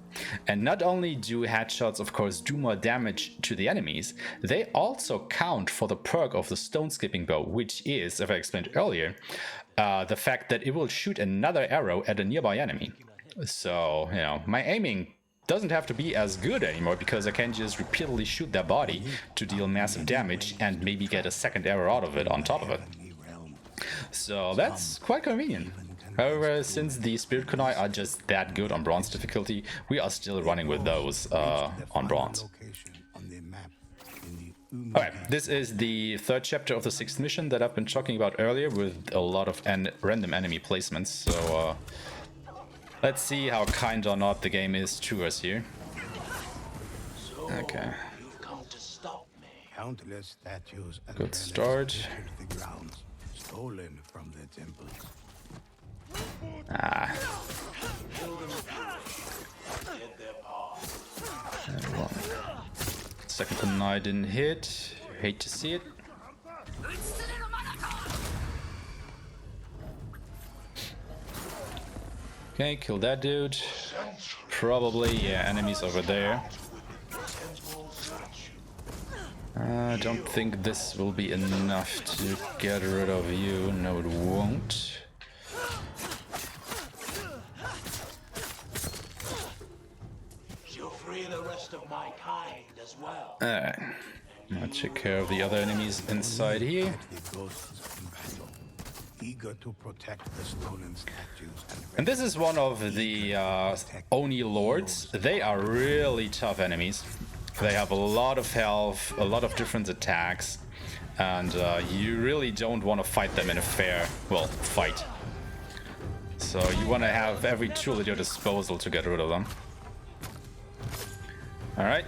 And not only do headshots, of course, do more damage to the enemies, they also count for the perk of the Stone Skipping Bow, which is, as I explained earlier, the fact that it will shoot another arrow at a nearby enemy. So, you know, my aiming doesn't have to be as good anymore, because I can just repeatedly shoot their body to deal massive damage and maybe get a second arrow out of it on top of it. So that's quite convenient. However, since the Spirit Kunai are just that good on bronze difficulty, we are still running with those on bronze. Alright, this is the 3rd chapter of the 6th mission that I've been talking about earlier, with a lot of random enemy placements, so let's see how kind or not the game is to us here. Okay. Countless statues and Good start. the grounds, stolen from the temples. Second Kunai didn't hit. Hate to see it. Okay, kill that dude. Probably, yeah, enemies over there. I don't think this will be enough to get rid of you. No, it won't. She'll free the rest of my kind as well. Alright. I'll take care of the other enemies inside here. The ghosts in battle, eager to protect the stolen statues And this is one of the Oni Lords. They are really tough enemies. They have a lot of health, a lot of different attacks, and you really don't want to fight them in a fair, well, fight. So you want to have every tool at your disposal to get rid of them. Alright,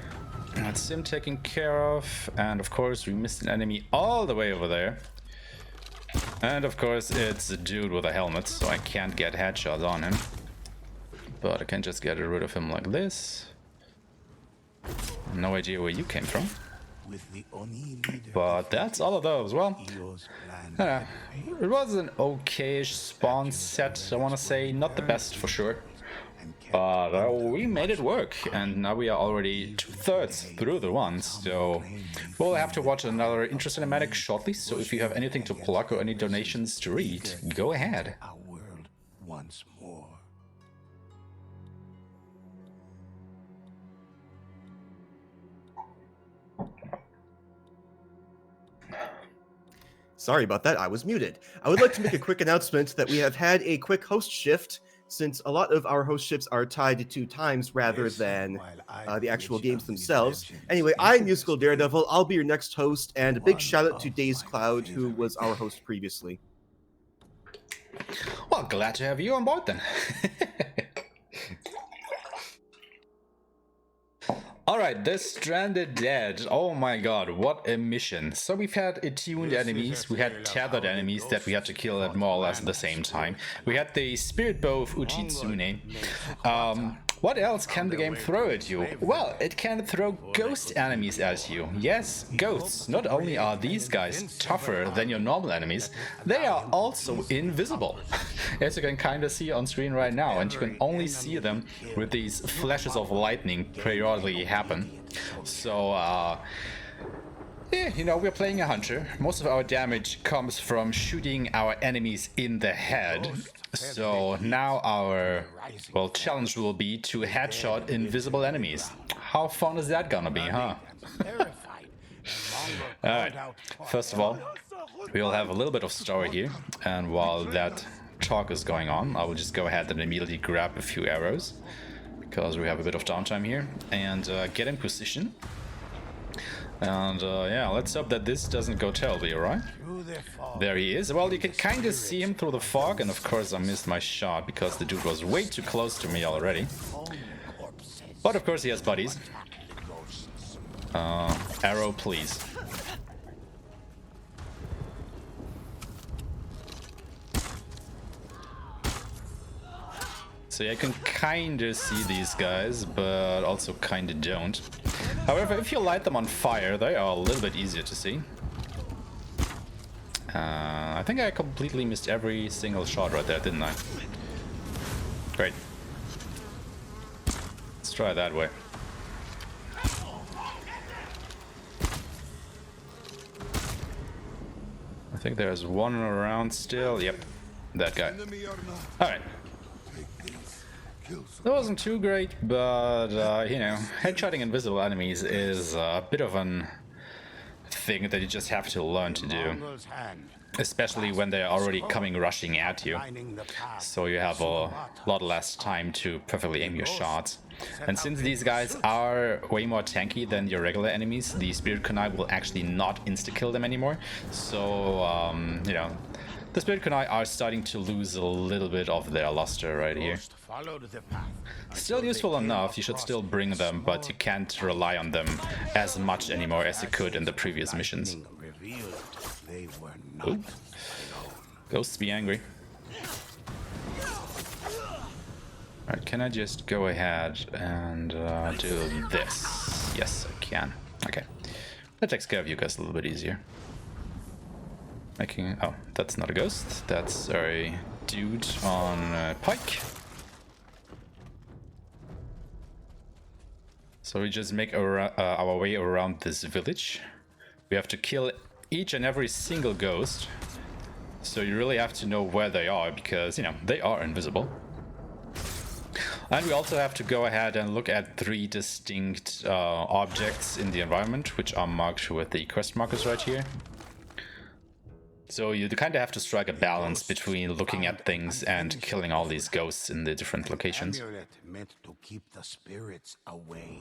that's him taken care of, and of course we missed an enemy all the way over there. And of course it's a dude with a helmet, so I can't get headshots on him. But I can just get rid of him like this. No idea where you came from. But that's all of those. Well, it was an okay-ish spawn set, I want to say. Not the best for sure. But we made it work, and now we are already 2/3 through the runs, so we'll have to watch another intro cinematic shortly, so if you have anything to plug or any donations to read, go ahead. our world once more. Sorry about that, I was muted. I would like to make a quick announcement that we have had a quick host shift, since a lot of our host ships are tied to times rather than the actual games themselves. Anyway, I'm Musical Daredevil, I'll be your next host, and a big shout out to Days Cloud, who was our host previously. Well, glad to have you on board then. Alright, the Stranded Dead. Oh my god, what a mission. So we've had attuned enemies, we had tethered enemies that we had to kill at more or less at the same time. We had the Spirit Bow of Uchitsune. What else can the game throw at you? Well, it can throw ghost enemies at you. Yes, ghosts. Not only are these guys tougher than your normal enemies, they are also invisible. As you can kind of see on screen right now, and you can only see them with these flashes of lightning periodically happen. So, Yeah, you know, we're playing a hunter. Most of our damage comes from shooting our enemies in the head. So now our, well, challenge will be to headshot invisible enemies. How fun is that gonna be, huh? Alright, first of all, we'll have a little bit of story here. And while that talk is going on, I will just go ahead and immediately grab a few arrows, because we have a bit of downtime here, and get in position. And yeah, let's hope that this doesn't go terribly awry. There he is. Well, you can kind of see him through the fog, and of course I missed my shot because the dude was way too close to me already. But of course he has buddies. Arrow, please. So yeah, I can kind of see these guys, but also kind of don't. However, if you light them on fire, they are a little bit easier to see. I think I completely missed every single shot right there, didn't I? Great. Let's try it that way. I think there's one around still. Yep, that guy. Alright. That wasn't too great, but, you know, headshotting invisible enemies is a bit of an thing that you just have to learn to do. Especially when they're already coming rushing at you. So you have a lot less time to perfectly aim your shots. And since these guys are way more tanky than your regular enemies, the Spirit Kunai will actually not insta-kill them anymore. So, you know, the Spirit Kunai are starting to lose a little bit of their luster right here. Still useful enough, you should still bring them, but you can't rely on them as much anymore as you could in the previous missions. Ooh. Ghosts be angry. Alright, can I just go ahead and do this? Yes, I can. Okay. That takes care of you guys a little bit easier. Making... oh, that's not a ghost. That's a dude on a pike. So we just make our way around this village. We have to kill each and every single ghost. So you really have to know where they are, because, you know, they are invisible. And we also have to go ahead and look at 3 distinct objects in the environment, which are marked with the quest markers right here. So you kind of have to strike a balance between looking at things and killing all these ghosts in the different locations. Meant to keep the spirits away.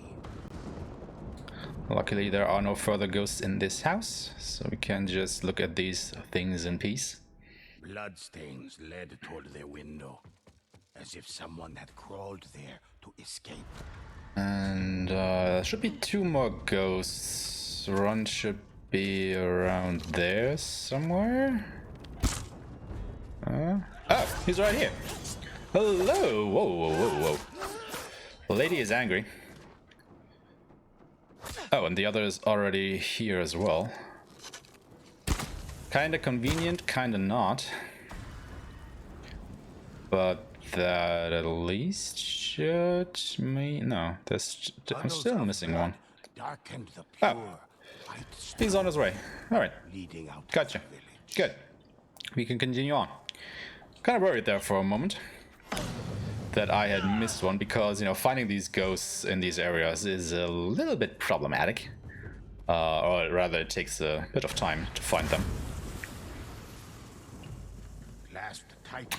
Luckily there are no further ghosts in this house, so we can just look at these things in peace. Bloodstains led toward their window, as if someone had crawled there to escape. And there should be 2 more ghosts. One should be around there somewhere. Oh, he's right here. Hello! Whoa, whoa, whoa, whoa. The lady is angry. Oh, and the other is already here as well. Kinda convenient, kinda not. But that at least should mean... no, I'm still missing one. Oh, he's on his way. Alright, gotcha. Good. We can continue on. Kinda worried there for a moment that I had missed one, because, you know, finding these ghosts in these areas is a little bit problematic. Or rather, it takes a bit of time to find them.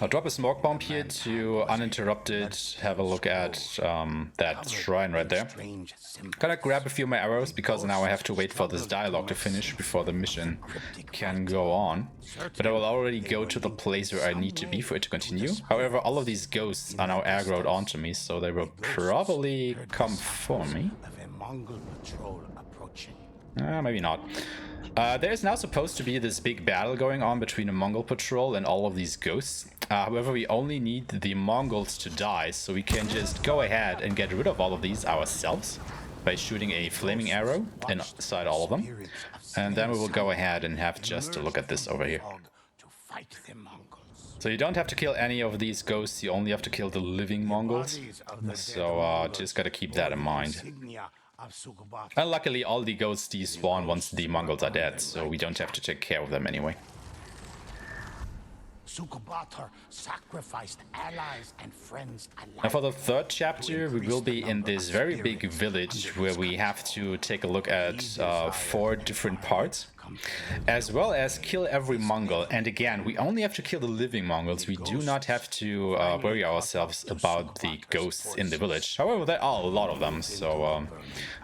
I'll drop a smoke bomb here to uninterrupted have a look at that shrine right there. Gotta grab a few more arrows, because now I have to wait for this dialogue to finish before the mission can go on. But I will already go to the place where I need to be for it to continue. However, all of these ghosts are now aggroed onto me, so they will probably come for me. Maybe not. There's now supposed to be this big battle going on between a Mongol patrol and all of these ghosts. However, we only need the Mongols to die, so we can just go ahead and get rid of all of these ourselves by shooting a flaming arrow inside all of them. And then we will go ahead and have just a look at this over here. So you don't have to kill any of these ghosts, you only have to kill the living Mongols. So just gotta keep that in mind. of Sukubat. And luckily all the ghosts despawn once the Mongols are dead, so we don't have to take care of them anyway. Sukubatar sacrificed allies and friends alike. Now for the third chapter, we will be in this very big village where we have to take a look at 4 different parts, as well as kill every Mongol. And again, we only have to kill the living Mongols. We do not have to worry ourselves about the ghosts in the village. However, there are a lot of them, so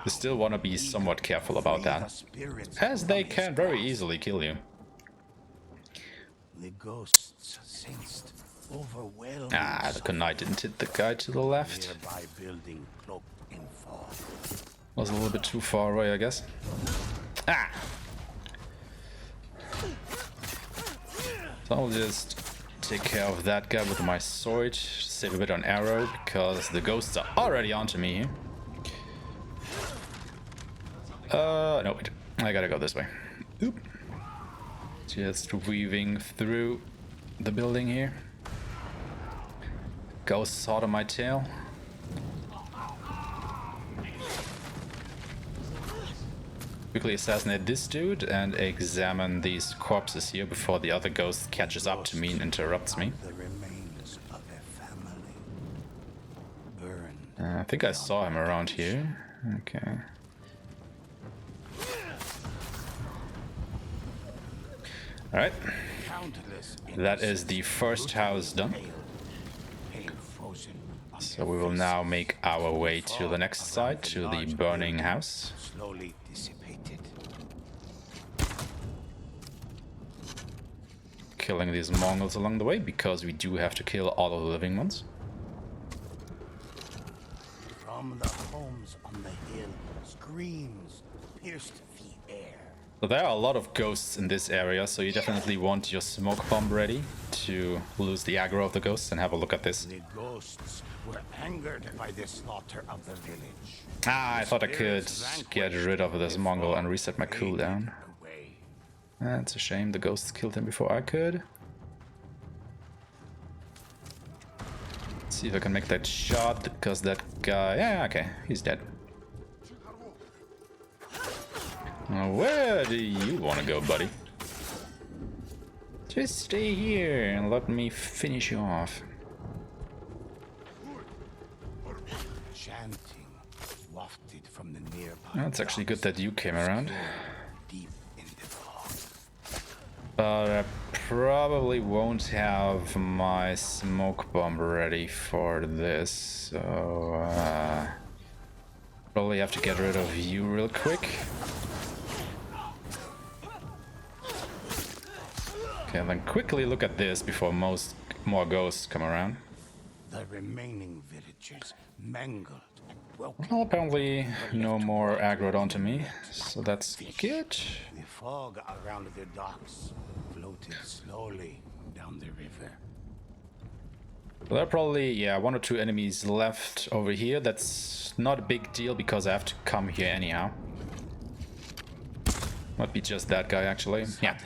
we still want to be somewhat careful about that, as they can very easily kill you. The ghosts sensed, overwhelmed. Ah, the kunai didn't hit the guy to the left. Nearby building cloaked in fog. Was a little bit too far away, I guess. Ah! So I'll just take care of that guy with my sword, save a bit on arrow, because the ghosts are already onto me here. No, wait. I gotta go this way. Oop. Just weaving through the building here. Ghosts hot on my tail. Quickly assassinate this dude and examine these corpses here before the other ghost catches up to me and interrupts me. The remains of a family burned. I think I saw him around here. Okay. Alright. That is the first house done. So we will now make our way to the next side, to the burning house. Slowly dissipated. Killing these Mongols along the way, because we do have to kill all of the living ones. From the homes on the hill, screams pierced the air. So there are a lot of ghosts in this area, so you definitely want your smoke bomb ready to lose the aggro of the ghosts and have a look at this. The ghosts were angered by the slaughter of the village. Ah, I thought I could get rid of this Mongol and reset my cooldown. Away. That's a shame, the ghosts killed him before I could. Let's see if I can make that shot, because that guy... Yeah, okay, he's dead. Now, where do you want to go, buddy? Just stay here and let me finish you off. Chanting wafted from the nearby. Well, it's actually good that you came around. Deep in the fog. But I probably won't have my smoke bomb ready for this, so probably have to get rid of you real quick. Okay, and then quickly look at this before more ghosts come around. The remaining villagers mangled and broken. Well, apparently no more aggroed onto me, so that's good. The fog around the docks floated slowly down the river. There are probably, yeah, 1 or 2 enemies left over here. That's not a big deal because I have to come here anyhow. Might be just that guy, actually. Yeah.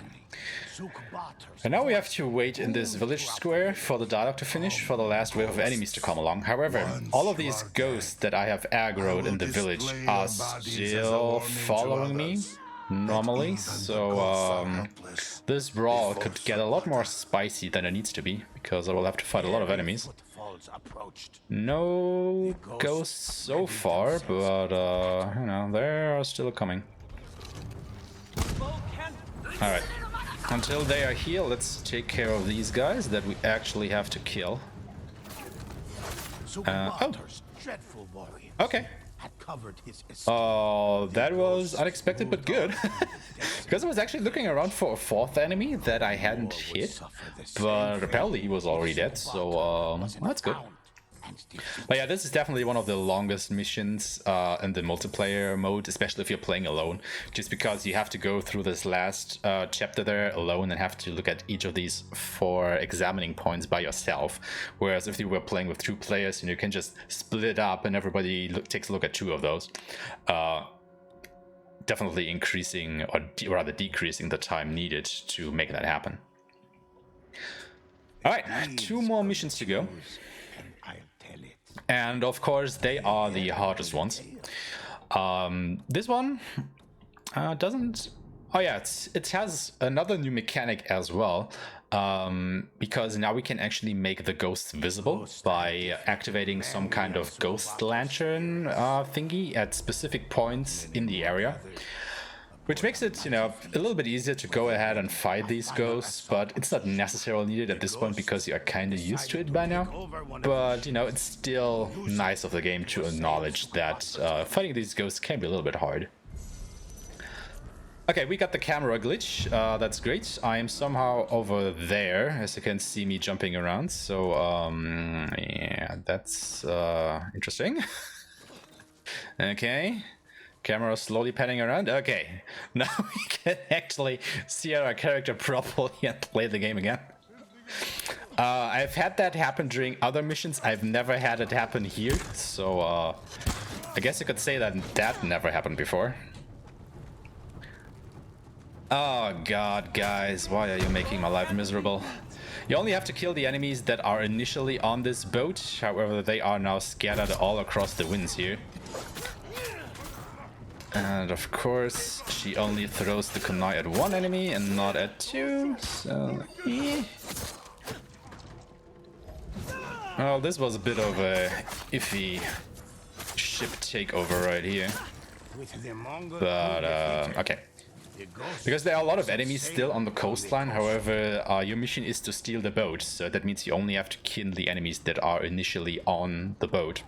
And now we have to wait in this village square for the dialogue to finish, for the last wave of enemies to come along. However, all of these ghosts that I have aggroed in the village are still following me normally, so this brawl could get a lot more spicy than it needs to be, because I will have to fight a lot of enemies. No ghosts so far, but you know, they are still coming. Alright. Until they are here, let's take care of these guys that we actually have to kill. Oh. Okay. Oh, that was unexpected but good. Because I was actually looking around for a 4th enemy that I hadn't hit. But apparently he was already dead, so that's good. But yeah, this is definitely one of the longest missions in the multiplayer mode, especially if you're playing alone, just because you have to go through this last chapter there alone and have to look at each of these 4 examining points by yourself. Whereas if you were playing with 2 players, you can just split it up and everybody takes a look at 2 of those. Definitely increasing, or rather decreasing, the time needed to make that happen. Alright, 2 more missions to go. And of course, they are the hardest ones. This one doesn't. Oh yeah, it has another new mechanic as well, because now we can actually make the ghosts visible by activating some kind of ghost lantern thingy at specific points in the area. Which makes it, you know, a little bit easier to go ahead and fight these ghosts, but it's not necessarily needed at this point because you are kind of used to it by now. But, you know, it's still nice of the game to acknowledge that fighting these ghosts can be a little bit hard. Okay, we got the camera glitch, that's great. I am somehow over there, as you can see me jumping around, so, yeah, that's interesting. Okay. Camera slowly panning around. Okay, now we can actually see our character properly and play the game again. I've had that happen during other missions. I've never had it happen here, so I guess you could say that that never happened before. Oh god, guys, why are you making my life miserable? You only have to kill the enemies that are initially on this boat, however they are now scattered all across the winds here. And of course, she only throws the kunai at one enemy and not at two, so... Well, this was a bit of a iffy ship takeover right here. But, okay. Because there are a lot of enemies still on the coastline, however, your mission is to steal the boat, so that means you only have to kill the enemies that are initially on the boat.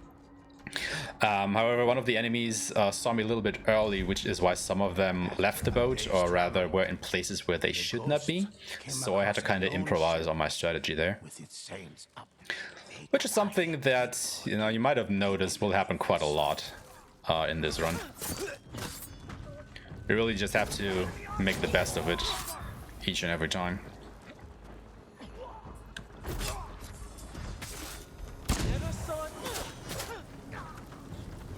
However, one of the enemies saw me a little bit early, which is why some of them left the boat, or rather were in places where they should not be, so I had to kind of improvise on my strategy there. Which is something that, you know, you might have noticed will happen quite a lot in this run. You really just have to make the best of it each and every time.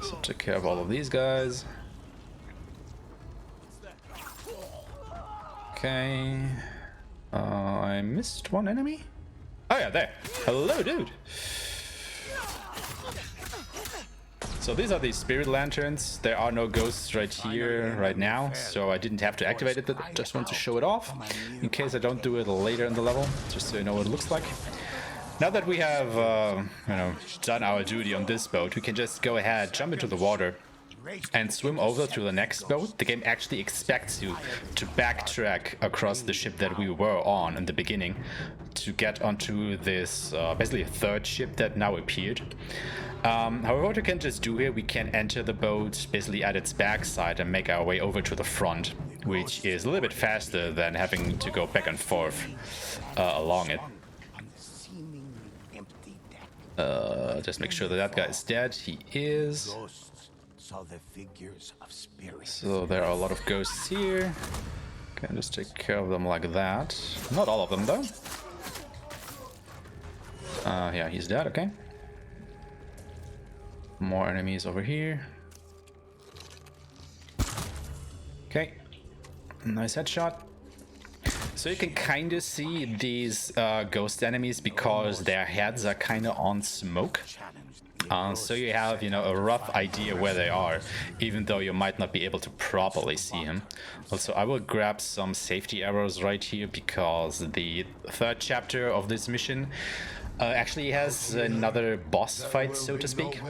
So take care of all of these guys. Okay. I missed one enemy? Oh yeah, there. Hello, dude. So these are the spirit lanterns. There are no ghosts right here, right now, so I didn't have to activate it. I just want to show it off, in case I don't do it later in the level, just so you know what it looks like. Now that we have, you know, done our duty on this boat, we can just go ahead, jump into the water, and swim over to the next boat. The game actually expects you to backtrack across the ship that we were on in the beginning to get onto this, basically a third ship that now appeared. However, what we can just do here, we can enter the boat basically at its backside and make our way over to the front, which is a little bit faster than having to go back and forth along it. Just make sure that that guy is dead. He is. So there are a lot of ghosts here. Can just take care of them like that. Not all of them though. Yeah, he's dead. Okay. More enemies over here. Okay, nice headshot. So you can kind of see these ghost enemies because their heads are kind of on smoke. So you have, you know, a rough idea where they are, even though you might not be able to properly see him. Also, I will grab some safety arrows right here because the third chapter of this mission actually has another boss fight, so to speak.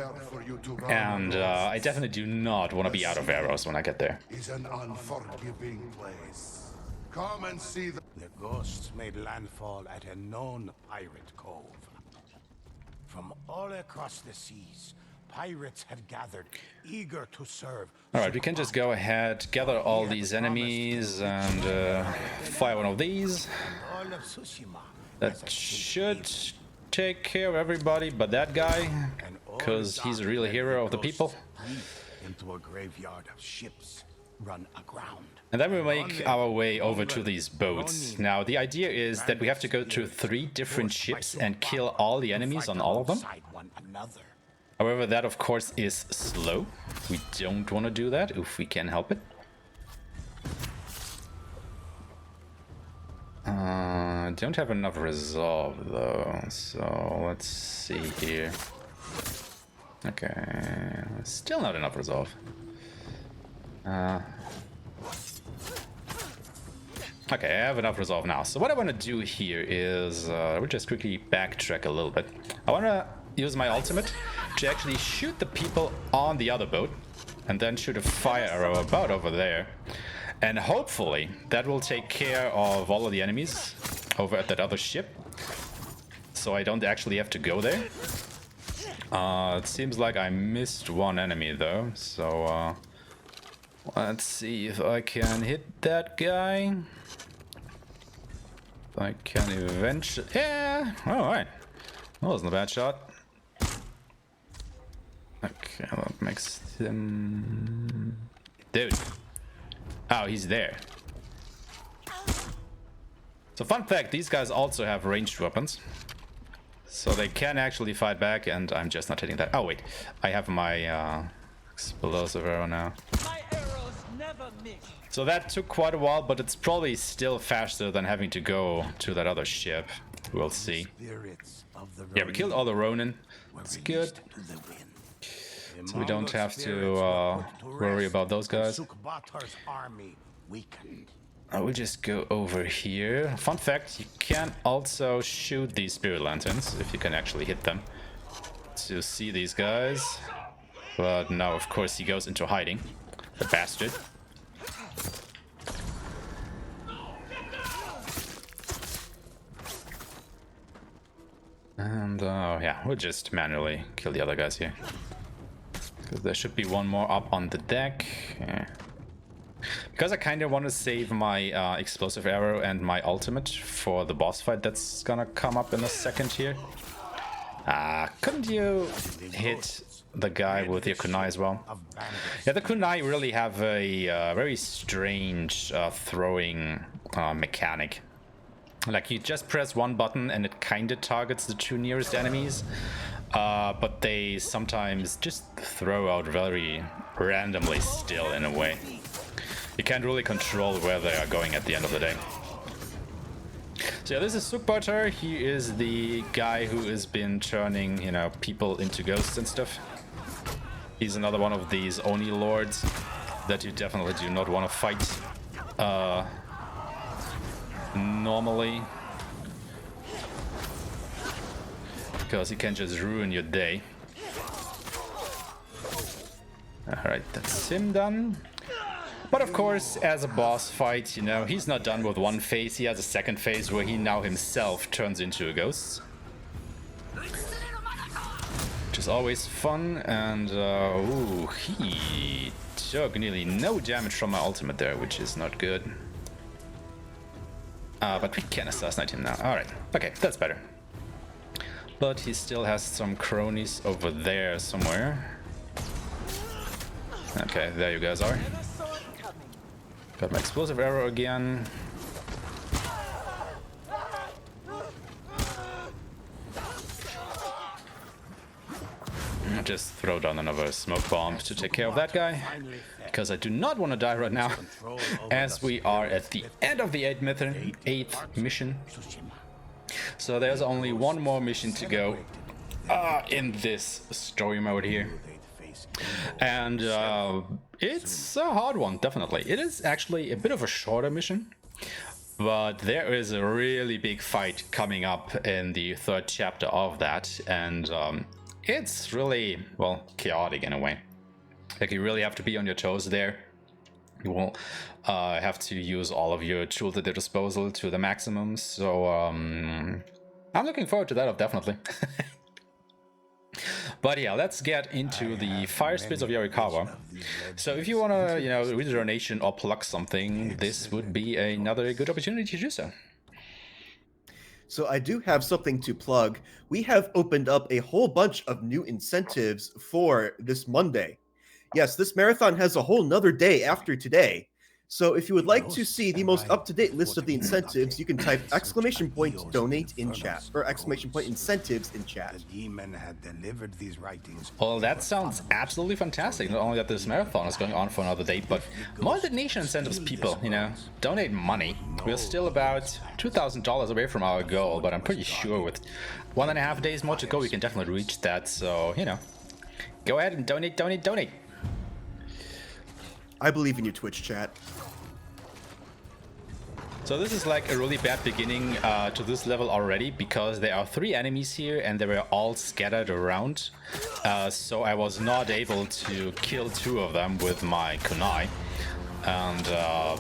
And I definitely do not want to be out of arrows when I get there. Is an unforgiving place. Come and see the ghosts made landfall at a known pirate cove. From all across the seas, pirates had gathered, eager to serve. Alright, we can just go ahead, gather all these enemies, and fire one of these. That should take care of everybody but that guy, because he's a real hero of the people. Into a graveyard of ships run aground. And then we make our way over to these boats. Now, the idea is that we have to go to 3 different ships and kill all the enemies on all of them. However, that of course is slow. We don't want to do that if we can help it. Don't have enough resolve though, so let's see here. Okay, still not enough resolve. Okay, I have enough resolve now. So what I want to do here is, we'll just quickly backtrack a little bit. I want to use my ultimate to actually shoot the people on the other boat, and then shoot a fire arrow about over there. And hopefully that will take care of all of the enemies over at that other ship, so I don't actually have to go there. It seems like I missed one enemy though, so let's see if I can hit that guy. I can eventually... Yeah! Alright. That wasn't a bad shot. Okay, what makes him... Dude. Oh, he's there. So fun fact, these guys also have ranged weapons. So they can actually fight back, and I'm just not hitting that. Oh wait, I have my explosive arrow now. My arrows never miss. So that took quite a while, but it's probably still faster than having to go to that other ship. We'll see. Yeah, we killed all the Ronin. That's good. So we don't have to worry about those guys. I will just go over here. Fun fact, you can also shoot these spirit lanterns if you can actually hit them to see these guys. But no, of course he goes into hiding, the bastard. And yeah, we'll just manually kill the other guys here. Because there should be one more up on the deck. Yeah. Because I kind of want to save my explosive arrow and my ultimate for the boss fight that's gonna come up in a second here. Couldn't you hit the guy with your kunai as well? Yeah, the kunai really have a very strange throwing mechanic. Like, you just press one button and it kind of targets the two nearest enemies, but they sometimes just throw out very randomly still in a way. You can't really control where they are going at the end of the day. So yeah, this is Sukbatar. He is the guy who has been turning, you know, people into ghosts and stuff. He's another one of these Oni lords that you definitely do not want to fight normally, because he can just ruin your day. Alright, that's him done. But of course, as a boss fight, you know, he's not done with one phase. He has a second phase where he now himself turns into a ghost, which is always fun. And ooh, he took nearly no damage from my ultimate there, which is not good. But we can assassinate him now. Alright, okay, that's better. But he still has some cronies over there somewhere. Okay, there you guys are. Got my explosive arrow again. I'll just throw down another smoke bomb to take care of that guy, because I do not want to die right now, as we are at the end of the 8th mission. So there's only one more mission to go in this story mode here. And it's a hard one, definitely. It is actually a bit of a shorter mission, but there is a really big fight coming up in the 3rd chapter of that, and it's really, well, chaotic in a way. Like, you really have to be on your toes there. You will have to use all of your tools at your disposal to the maximum, so I'm looking forward to that, definitely. But yeah, let's get into the fire spirits of Yarikawa. So if you want to, you know, read a donation or plug something, this would be another good opportunity to do so. So I do have something to plug. We have opened up a whole bunch of new incentives for this Monday. Yes, this marathon has a whole nother day after today. So if you would like to see the most up-to-date list of the incentives, you can type !donate in chat, or !incentives in chat. Well, that sounds absolutely fantastic. Not only that this marathon is going on for another day, but more donation incentives, people, you know, donate money. We're still about $2,000 away from our goal, but I'm pretty sure with 1.5 days more to go, we can definitely reach that. So, you know, go ahead and donate. I believe in you, Twitch chat. So this is like a really bad beginning to this level already, because there are 3 enemies here and they were all scattered around. So I was not able to kill 2 of them with my kunai. And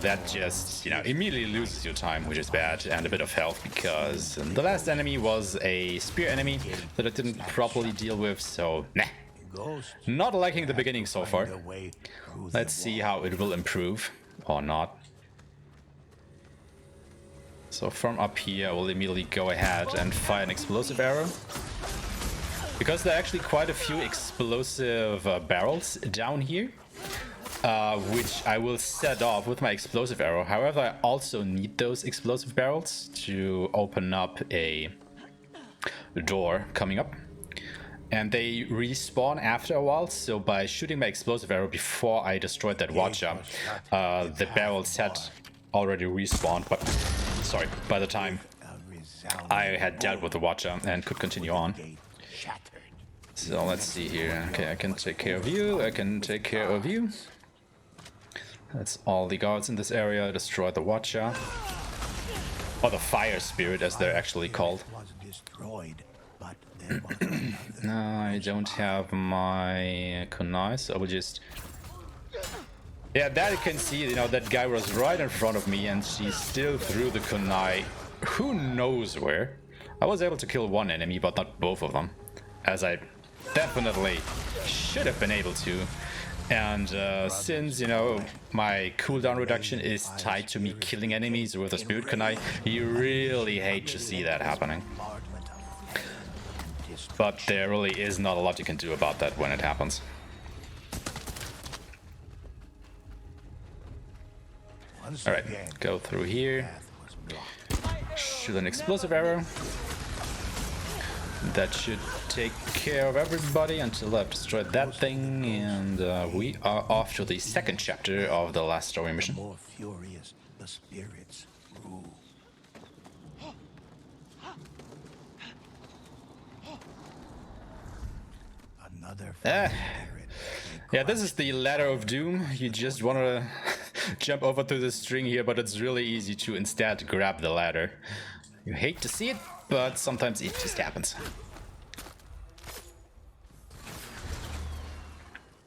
that just, immediately loses your time, which is bad, and a bit of health, because the last enemy was a spear enemy that I didn't properly deal with, so nah. Not liking the beginning so far. Let's see how it will improve, or not. So from up here, I will immediately go ahead and fire an explosive arrow. Because there are actually quite a few explosive barrels down here. Which I will set off with my explosive arrow. However, I also need those explosive barrels to open up a door coming up. And they respawn after a while, so by shooting my explosive arrow before I destroyed that watcher, the barrels had already respawned, but sorry, by the time I had dealt with the watcher and could continue on. So let's see here. Okay, I can take care of you, I can take care of you. That's all the guards in this area. Destroy the watcher. Or the fire spirit, as they're actually called. No, I don't have my kunai, so I will just... Yeah, that you can see, that guy was right in front of me and she still threw the kunai who knows where. I was able to kill 1 enemy, but not both of them, as I definitely should have been able to. And since, my cooldown reduction is tied to me killing enemies with a spirit kunai, you really hate to see that happening. But there really is not a lot you can do about that when it happens. Alright, go through here. Shoot an explosive arrow. That should take care of everybody until I've destroyed that thing, and we are off to the 2nd chapter of the last story mission. More furious, the spirits rule. Another yeah, this is the ladder of doom. You just want to jump over to the string here, but it's really easy to instead grab the ladder. You hate to see it, but sometimes it just happens.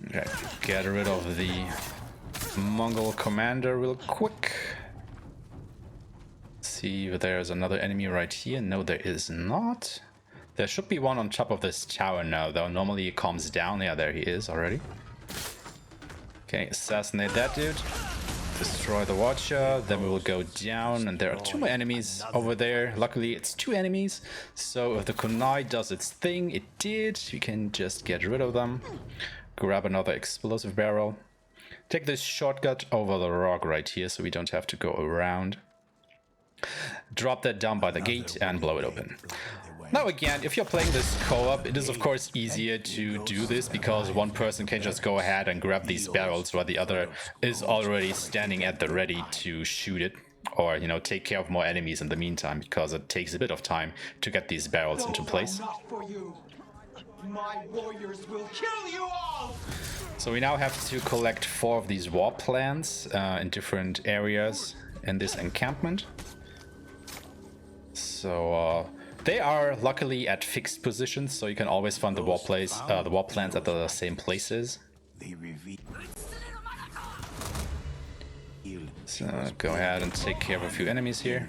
Okay, get rid of the Mongol commander real quick. See if there's another enemy right here. No, there is not. There should be one on top of this tower now, though. Normally it comes down. Yeah, there he is already. Okay, assassinate that dude. Destroy the watcher, then we will go down, and there are 2 more enemies over there. Luckily it's 2 enemies, so if the kunai does its thing, it did, you can just get rid of them. Grab another explosive barrel. Take this shortcut over the rock right here, so we don't have to go around. Drop that down by the gate and blow it open. Now again, if you're playing this co-op, it is of course easier to do this because one person can just go ahead and grab these barrels while the other is already standing at the ready to shoot it, or take care of more enemies in the meantime, because it takes a bit of time to get these barrels into place. My warriors will kill you all! So we now have to collect 4 of these war plants in different areas in this encampment. So they are luckily at fixed positions, so you can always find the war plants at the same places. So go ahead and take care of a few enemies here.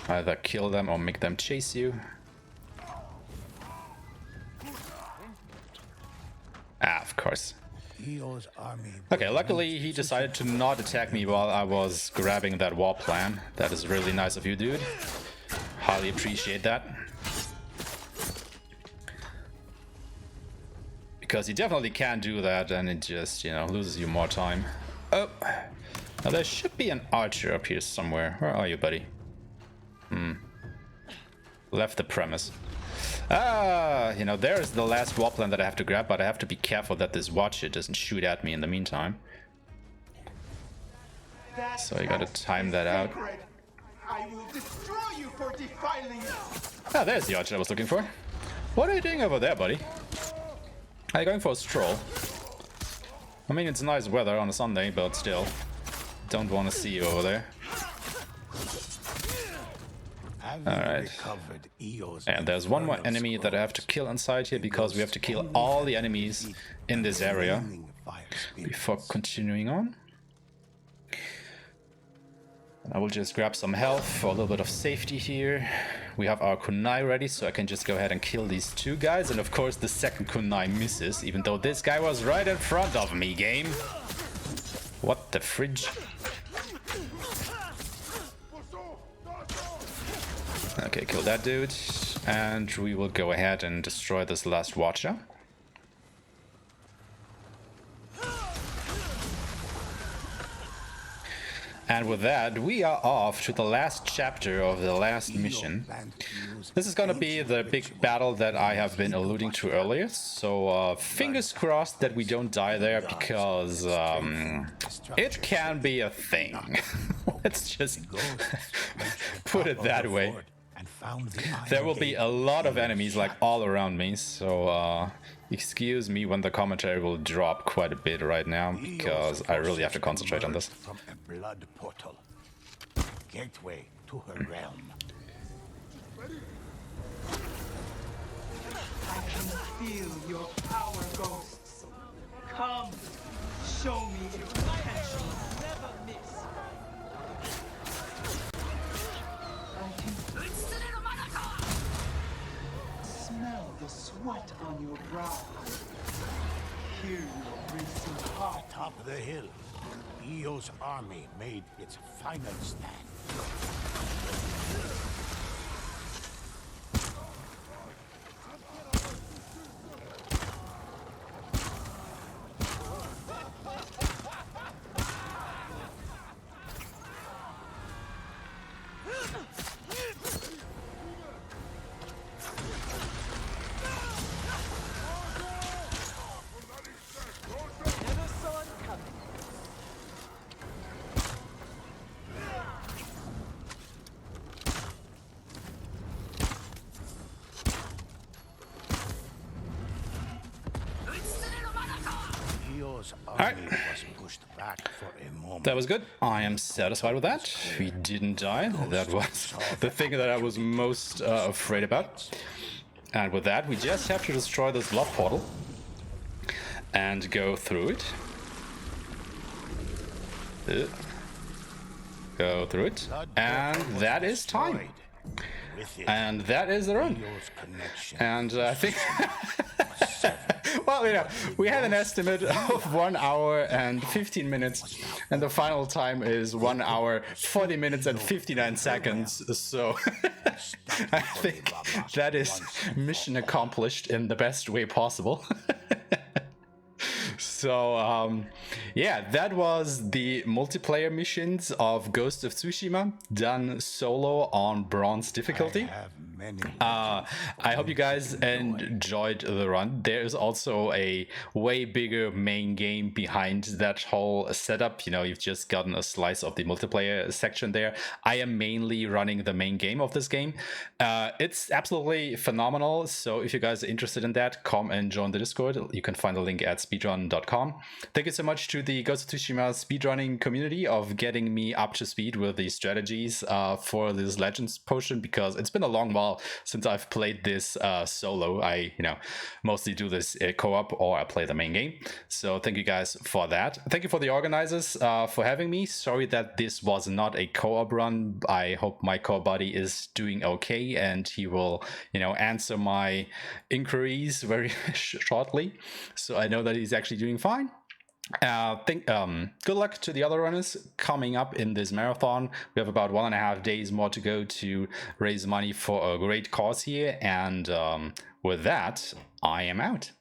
Either kill them or make them chase you. Of course. Okay, luckily he decided to not attack me while I was grabbing that war plan. That is really nice of you, dude. Highly appreciate that. Because you definitely can do that, and it just, loses you more time. Oh, now there should be an archer up here somewhere. Where are you, buddy? Left the premise. There's the last war plan that I have to grab, but I have to be careful that this watcher doesn't shoot at me in the meantime. So I gotta time that out. I will destroy you for defiling it. Ah, there's the archer I was looking for. What are you doing over there, buddy? Are you going for a stroll? I mean, it's nice weather on a Sunday, but still, don't want to see you over there. Alright. And there's one more enemy that I have to kill inside here, because we have to kill all the enemies in this area before continuing on. I will just grab some health for a little bit of safety here. We have our kunai ready, so I can just go ahead and kill these two guys. And of course the second kunai misses, even though this guy was right in front of me, game. What the fridge? Okay, kill that dude. And we will go ahead and destroy this last watcher. And with that, we are off to the last chapter of the last mission. This is gonna be the big battle that I have been alluding to earlier, so fingers crossed that we don't die there, because it can be a thing. Let's just put it that way. There will be a lot of enemies like all around me, so excuse me when the commentary will drop quite a bit right now, because I really have to concentrate on this. From a blood portal, gateway to her realm. I can feel your power, ghosts. Come, show me your potential. Never miss. Smell the sweat on your brow. Hear your racing heart. Atop the hill, Io's army made its final stand. Alright, that was good. I am satisfied with that. We didn't die. That was the thing that I was most afraid about. And with that, we just have to destroy this blood portal and go through it. Go through it. And that is time. And that is the run. And I think... Well, you know, we had an estimate of 1 hour and 15 minutes, and the final time is 1 hour, 40 minutes and 59 seconds, so I think that is mission accomplished in the best way possible. So, yeah, that was the multiplayer missions of Ghost of Tsushima, done solo on bronze difficulty. I hope you guys enjoyed the run. There is also a way bigger main game behind that whole setup. You know, you've just gotten a slice of the multiplayer section there. I am mainly running the main game of this game. It's absolutely phenomenal. So if you guys are interested in that, come and join the Discord. You can find the link at speedrun.com. Thank you so much to the Ghost of Tsushima speedrunning community of getting me up to speed with the strategies for this Legends potion, because it's been a long while since I've played this solo. I, you know, mostly do this co-op, or I play the main game. So thank you guys for that. Thank you for the organizers for having me. Sorry that this was not a co-op run. I hope my co-buddy is doing okay, and he will, you know, answer my inquiries very shortly, so I know that he's actually doing fine. Good luck to the other runners coming up in this marathon. We have about 1.5 days more to go to raise money for a great cause here, and with that, I am out.